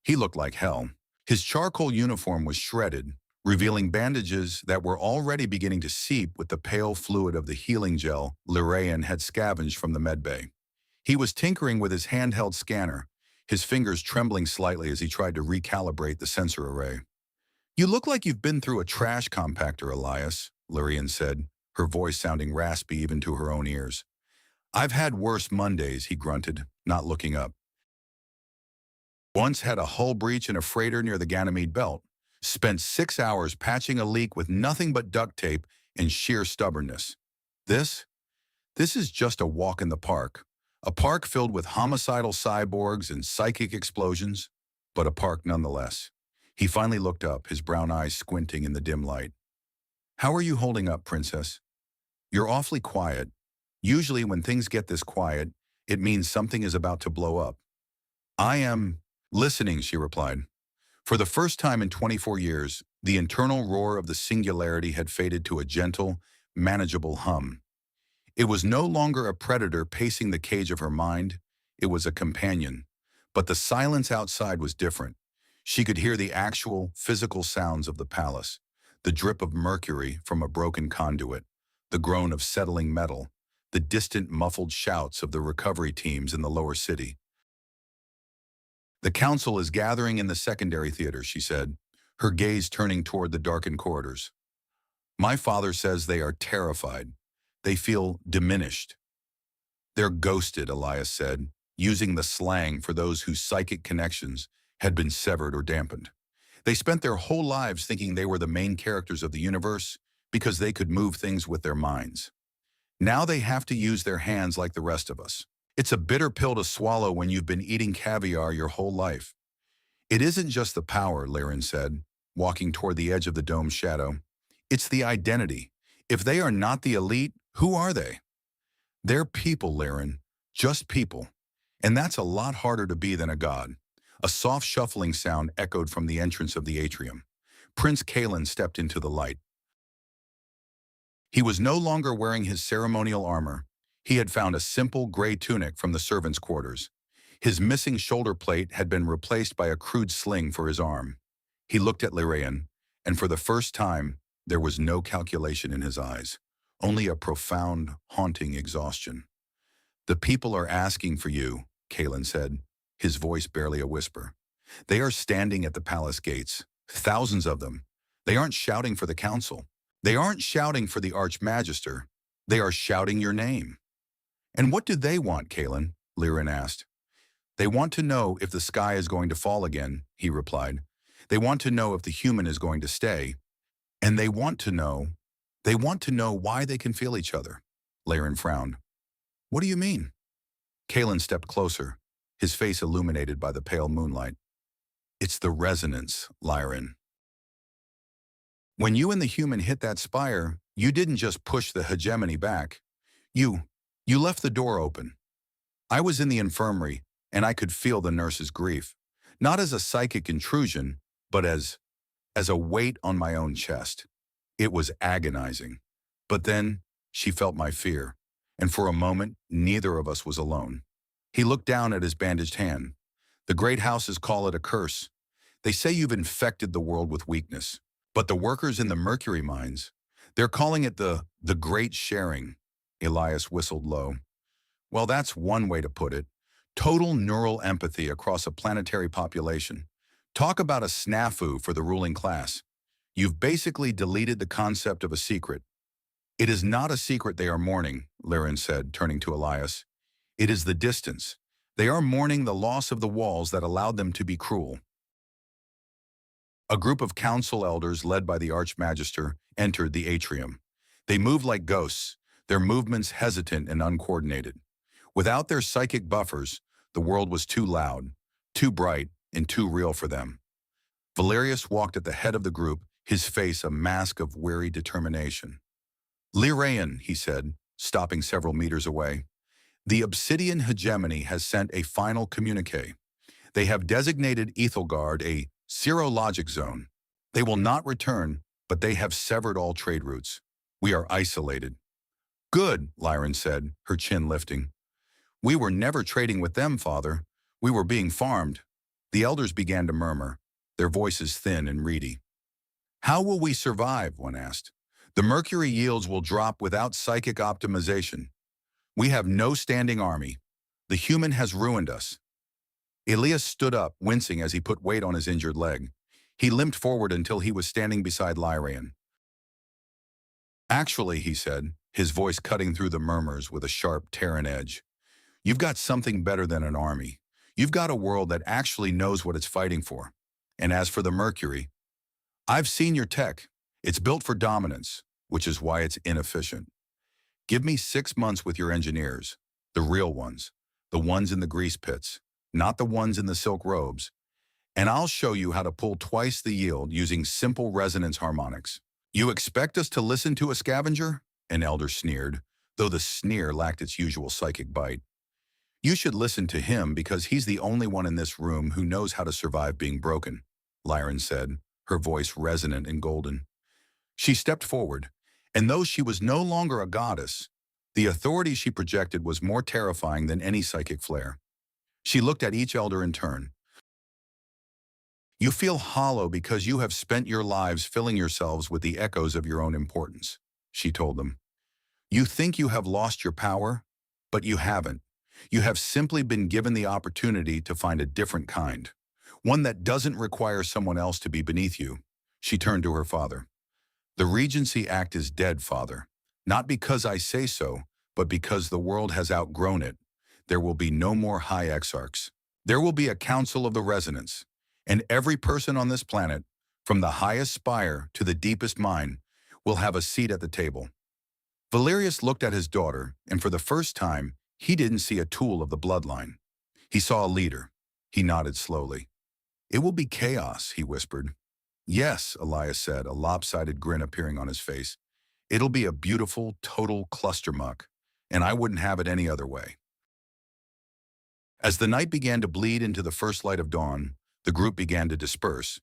A: He looked like hell. His charcoal uniform was shredded, revealing bandages that were already beginning to seep with the pale fluid of the healing gel Lyraen had scavenged from the medbay. He was tinkering with his handheld scanner, his fingers trembling slightly as he tried to recalibrate the sensor array. You look like you've been through a trash compactor, Elias, Lyraen said, her voice sounding raspy even to her own ears. "I've had worse Mondays," he grunted, not looking up. "Once had a hull breach in a freighter near the Ganymede Belt. Spent 6 hours patching a leak with nothing but duct tape and sheer stubbornness. This? This is just a walk in the park. A park filled with homicidal cyborgs and psychic explosions, but a park nonetheless." He finally looked up, his brown eyes squinting in the dim light. "How are you holding up, Princess? You're awfully quiet. Usually when things get this quiet, it means something is about to blow up." "I am listening," she replied. For the first time in 24 years, the internal roar of the Singularity had faded to a gentle, manageable hum. It was no longer a predator pacing the cage of her mind, it was a companion. But the silence outside was different. She could hear the actual, physical sounds of the palace, the drip of mercury from a broken conduit, the groan of settling metal, the distant muffled shouts of the recovery teams in the lower city. "The council is gathering in the secondary theater," she said, her gaze turning toward the darkened corridors. "My father says they are terrified. They feel diminished." "They're ghosted," Elias said, using the slang for those whose psychic connections had been severed or dampened. "They spent their whole lives thinking they were the main characters of the universe because they could move things with their minds. Now they have to use their hands like the rest of us. It's a bitter pill to swallow when you've been eating caviar your whole life." "It isn't just the power," Lyraen said, walking toward the edge of the dome's shadow. "It's the identity. If they are not the elite, who are they?" "They're people, Lyraen, just people. And that's a lot harder to be than a god." A soft shuffling sound echoed from the entrance of the atrium. Prince Kalen stepped into the light. He was no longer wearing his ceremonial armor. He had found a simple gray tunic from the servants' quarters. His missing shoulder plate had been replaced by a crude sling for his arm. He looked at Lyraen, and for the first time, there was no calculation in his eyes, only a profound, haunting exhaustion. "The people are asking for you," Kalen said, his voice barely a whisper. "They are standing at the palace gates, thousands of them. They aren't shouting for the council. They aren't shouting for the Archmagister. They are shouting your name." "And what do they want, Kalen?" Lyraen asked. "They want to know if the sky is going to fall again," he replied. "They want to know if the human is going to stay. And they want to know why they can feel each other." Lyraen frowned. "What do you mean?" Kalen stepped closer, his face illuminated by the pale moonlight. "It's the resonance, Lyraen. When you and the human hit that spire, you didn't just push the hegemony back. You left the door open. I was in the infirmary, and I could feel the nurse's grief. Not as a psychic intrusion, but as a weight on my own chest. It was agonizing. But then, she felt my fear, and for a moment, neither of us was alone." He looked down at his bandaged hand. "The great houses call it a curse. They say you've infected the world with weakness. But the workers in the mercury mines, they're calling it the great sharing." Elias whistled low. "Well, that's one way to put it. Total neural empathy across a planetary population. Talk about a snafu for the ruling class. You've basically deleted the concept of a secret." "It is not a secret they are mourning," Lyraen said, turning to Elias. "It is the distance. They are mourning the loss of the walls that allowed them to be cruel." A group of council elders led by the Archmagister entered the atrium. They moved like ghosts, their movements hesitant and uncoordinated. Without their psychic buffers, the world was too loud, too bright, and too real for them. Valerius walked at the head of the group, his face a mask of weary determination. "Lyraen," he said, stopping several meters away. "The Obsidian Hegemony has sent a final communique. They have designated Aethelgard a zero-logic zone. They will not return, but they have severed all trade routes. We are isolated." "Good," Lyraen said, her chin lifting. "We were never trading with them, Father. We were being farmed." The elders began to murmur, their voices thin and reedy. "How will we survive?" one asked. "The mercury yields will drop without psychic optimization. We have no standing army. The human has ruined us." Elias stood up, wincing as he put weight on his injured leg. He limped forward until he was standing beside Lyraen. Actually, he said, his voice cutting through the murmurs with a sharp Terran edge, you've got something better than an army. You've got a world that actually knows what it's fighting for. And as for the Mercury, I've seen your tech. It's built for dominance, which is why it's inefficient. Give me 6 months with your engineers, the real ones, the ones in the grease pits, not the ones in the silk robes, and I'll show you how to pull twice the yield using simple resonance harmonics. You expect us to listen to a scavenger? An elder sneered, though the sneer lacked its usual psychic bite. You should listen to him because he's the only one in this room who knows how to survive being broken, Lyraen said, her voice resonant and golden. She stepped forward, and though she was no longer a goddess, the authority she projected was more terrifying than any psychic flare. She looked at each elder in turn. You feel hollow because you have spent your lives filling yourselves with the echoes of your own importance, she told them. You think you have lost your power, but you haven't. You have simply been given the opportunity to find a different kind, one that doesn't require someone else to be beneath you. She turned to her father. The Regency Act is dead, Father. Not because I say so, but because the world has outgrown it. There will be no more High-Exarchs. There will be a Council of the Resonance, and every person on this planet, from the highest spire to the deepest mine, will have a seat at the table. Valerius looked at his daughter, and for the first time, he didn't see a tool of the bloodline. He saw a leader. He nodded slowly. It will be chaos, he whispered. Yes, Elias said, a lopsided grin appearing on his face. It'll be a beautiful, total cluster muck, and I wouldn't have it any other way. As the night began to bleed into the first light of dawn, the group began to disperse.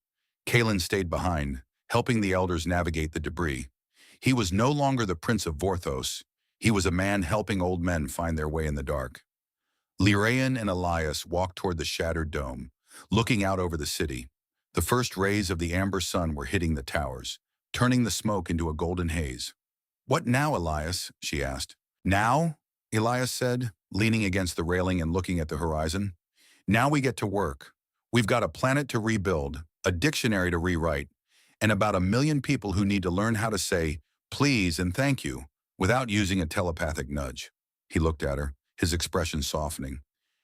A: Kalen stayed behind, helping the elders navigate the debris. He was no longer the Prince of Vorthos. He was a man helping old men find their way in the dark. Lyraen and Elias walked toward the shattered dome, looking out over the city. The first rays of the amber sun were hitting the towers, turning the smoke into a golden haze. What now, Elias? She asked. Now? Elias said, leaning against the railing and looking at the horizon. Now we get to work. We've got a planet to rebuild, a dictionary to rewrite, and about 1 million people who need to learn how to say please and thank you without using a telepathic nudge. He looked at her, his expression softening.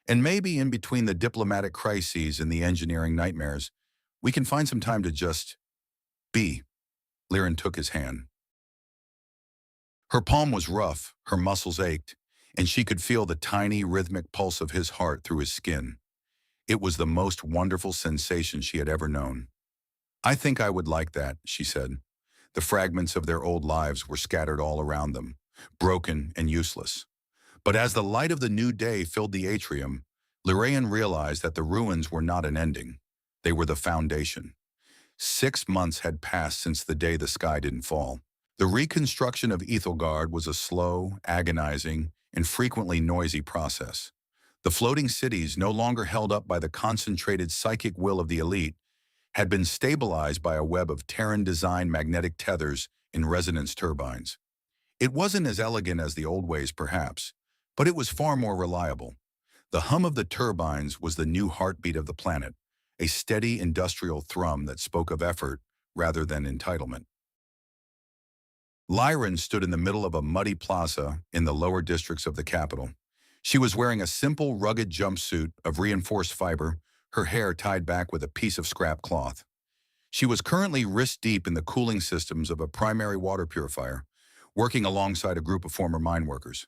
A: And maybe in between the diplomatic crises and the engineering nightmares, we can find some time to just be. Lyraen took his hand. Her palm was rough, her muscles ached, and she could feel the tiny, rhythmic pulse of his heart through his skin. It was the most wonderful sensation she had ever known. I think I would like that, she said. The fragments of their old lives were scattered all around them, broken and useless. But as the light of the new day filled the atrium, Lyraen realized that the ruins were not an ending. They were the foundation. 6 months had passed since the day the sky didn't fall. The reconstruction of Aethelgard was a slow, agonizing, and frequently noisy process. The floating cities, no longer held up by the concentrated psychic will of the elite, had been stabilized by a web of Terran-designed magnetic tethers in resonance turbines. It wasn't as elegant as the old ways, perhaps, but it was far more reliable. The hum of the turbines was the new heartbeat of the planet, a steady industrial thrum that spoke of effort rather than entitlement. Lyraen stood in the middle of a muddy plaza in the lower districts of the capital. She was wearing a simple, rugged jumpsuit of reinforced fiber, her hair tied back with a piece of scrap cloth. She was currently wrist-deep in the cooling systems of a primary water purifier, working alongside a group of former mine workers.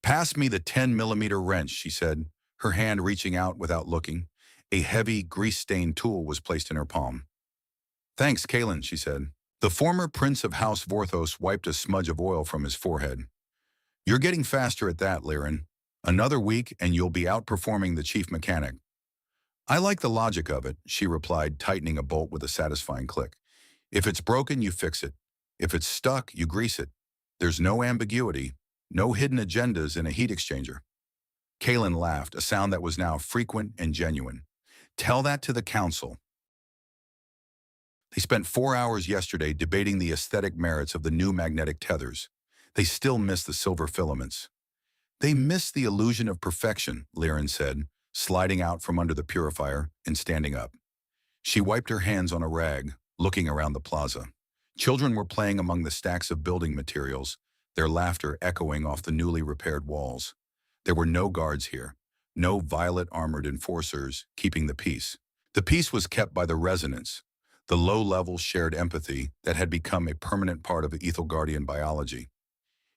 A: "Pass me the 10-millimeter wrench," she said, her hand reaching out without looking. A heavy, grease-stained tool was placed in her palm. "Thanks, Kalen," she said. The former prince of House Vorthos wiped a smudge of oil from his forehead. "You're getting faster at that, Lyraen. Another week and you'll be outperforming the chief mechanic." "I like the logic of it," she replied, tightening a bolt with a satisfying click. "If it's broken, you fix it. If it's stuck, you grease it. There's no ambiguity, no hidden agendas in a heat exchanger." Kalen laughed, a sound that was now frequent and genuine. "Tell that to the council." They spent 4 hours yesterday debating the aesthetic merits of the new magnetic tethers. They still miss the silver filaments. "They miss the illusion of perfection," Lyraen said, sliding out from under the purifier and standing up. She wiped her hands on a rag, looking around the plaza. Children were playing among the stacks of building materials, their laughter echoing off the newly repaired walls. There were no guards here, no violet-armored enforcers keeping the peace. The peace was kept by the resonance, the low-level shared empathy that had become a permanent part of Aethelgardian biology.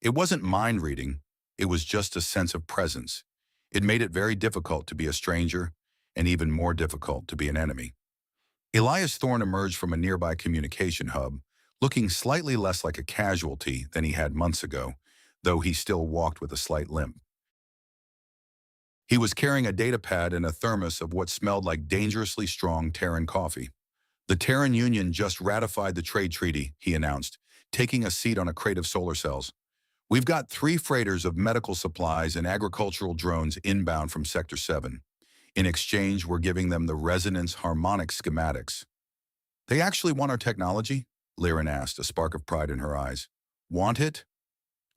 A: It wasn't mind-reading, it was just a sense of presence. It made it very difficult to be a stranger, and even more difficult to be an enemy. Elias Thorne emerged from a nearby communication hub, looking slightly less like a casualty than he had months ago, though he still walked with a slight limp. He was carrying a datapad and a thermos of what smelled like dangerously strong Terran coffee. The Terran Union just ratified the trade treaty, he announced, taking a seat on a crate of solar cells. We've got 3 freighters of medical supplies and agricultural drones inbound from Sector 7. In exchange, we're giving them the resonance harmonic schematics. They actually want our technology? Lyraen asked, a spark of pride in her eyes. Want it?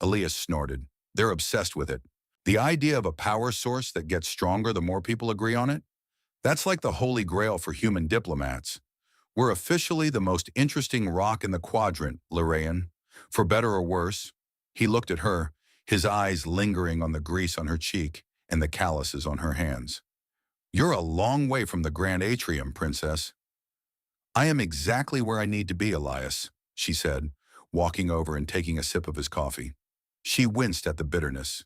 A: Elias snorted. They're obsessed with it. The idea of a power source that gets stronger the more people agree on it? That's like the holy grail for human diplomats. We're officially the most interesting rock in the quadrant, Lyraen. For better or worse. He looked at her, his eyes lingering on the grease on her cheek and the calluses on her hands. You're a long way from the Grand Atrium, Princess. I am exactly where I need to be, Elias, she said, walking over and taking a sip of his coffee. She winced at the bitterness.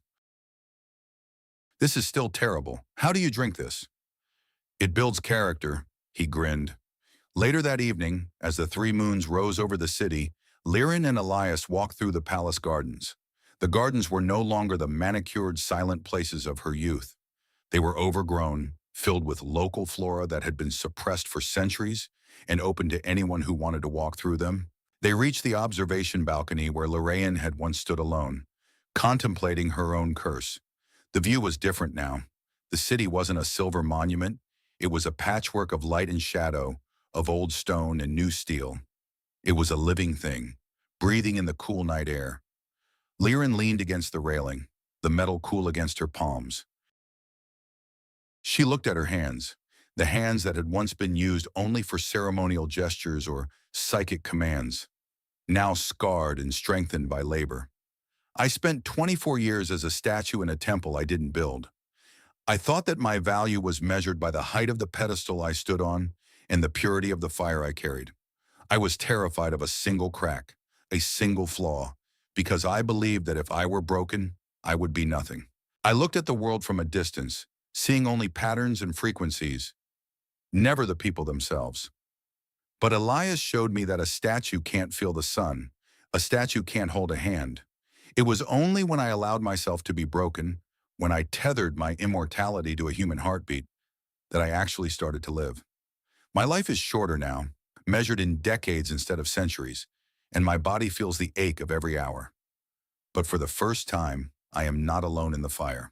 A: This is still terrible. How do you drink this? It builds character, he grinned. Later that evening, as the 3 moons rose over the city, Lyraen and Elias walked through the palace gardens. The gardens were no longer the manicured, silent places of her youth. They were overgrown, filled with local flora that had been suppressed for centuries and open to anyone who wanted to walk through them. They reached the observation balcony where Lyraen had once stood alone, contemplating her own curse. The view was different now. The city wasn't a silver monument. It was a patchwork of light and shadow, of old stone and new steel. It was a living thing, breathing in the cool night air. Lyraen leaned against the railing, the metal cool against her palms. She looked at her hands, the hands that had once been used only for ceremonial gestures or psychic commands, now scarred and strengthened by labor. I spent 24 years as a statue in a temple I didn't build. I thought that my value was measured by the height of the pedestal I stood on and the purity of the fire I carried. I was terrified of a single crack, a single flaw, because I believed that if I were broken, I would be nothing. I looked at the world from a distance, seeing only patterns and frequencies, never the people themselves. But Elias showed me that a statue can't feel the sun, a statue can't hold a hand. It was only when I allowed myself to be broken, when I tethered my immortality to a human heartbeat, that I actually started to live. My life is shorter now, measured in decades instead of centuries, and my body feels the ache of every hour. But for the first time, I am not alone in the fire.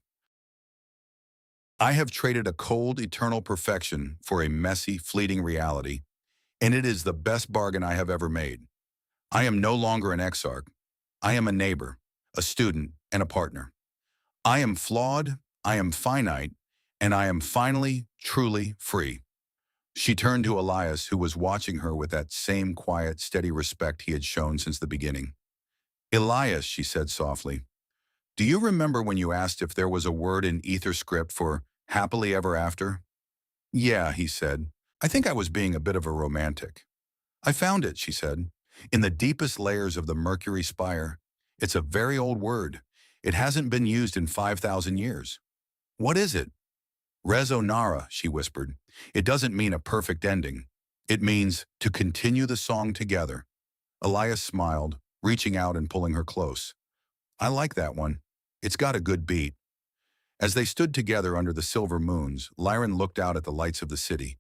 A: I have traded a cold, eternal perfection for a messy, fleeting reality, and it is the best bargain I have ever made. I am no longer an exarch. I am a neighbor, a student, and a partner. I am flawed, I am finite, and I am finally, truly free. She turned to Elias, who was watching her with that same quiet, steady respect he had shown since the beginning. Elias, she said softly, do you remember when you asked if there was a word in ether script for happily ever after? Yeah, he said. I think I was being a bit of a romantic. I found it, she said. In the deepest layers of the Mercury spire. It's a very old word. It hasn't been used in 5,000 years. What is it? Resonara, she whispered. It doesn't mean a perfect ending. It means to continue the song together. Elias smiled, reaching out and pulling her close. I like that one. It's got a good beat. As they stood together under the silver moons, Lyraen looked out at the lights of the city.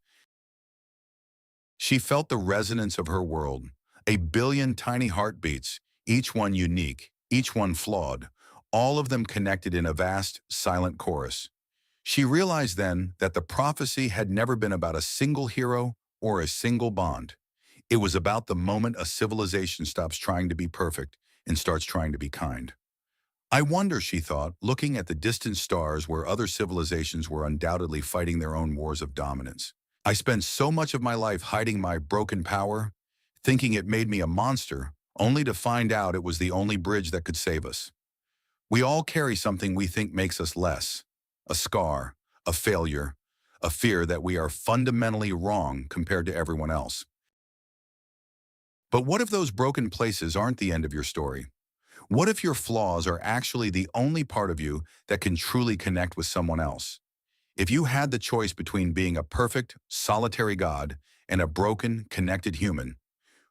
A: She felt the resonance of her world, a billion tiny heartbeats, each one unique, each one flawed, all of them connected in a vast, silent chorus. She realized then that the prophecy had never been about a single hero or a single bond. It was about the moment a civilization stops trying to be perfect and starts trying to be kind. I wonder, she thought, looking at the distant stars where other civilizations were undoubtedly fighting their own wars of dominance. I spent so much of my life hiding my broken power, thinking it made me a monster, only to find out it was the only bridge that could save us. We all carry something we think makes us less, a scar, a failure, a fear that we are fundamentally wrong compared to everyone else. But what if those broken places aren't the end of your story? What if your flaws are actually the only part of you that can truly connect with someone else? If you had the choice between being a perfect, solitary god and a broken, connected human,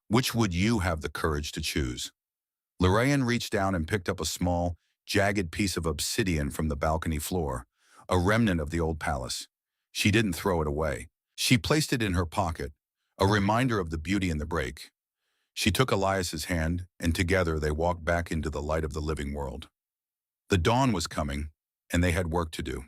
A: which would you have the courage to choose? Lyraen reached down and picked up a small, jagged piece of obsidian from the balcony floor, a remnant of the old palace. She didn't throw it away. She placed it in her pocket, a reminder of the beauty in the break. She took Elias's hand, and together they walked back into the light of the living world. The dawn was coming, and they had work to do.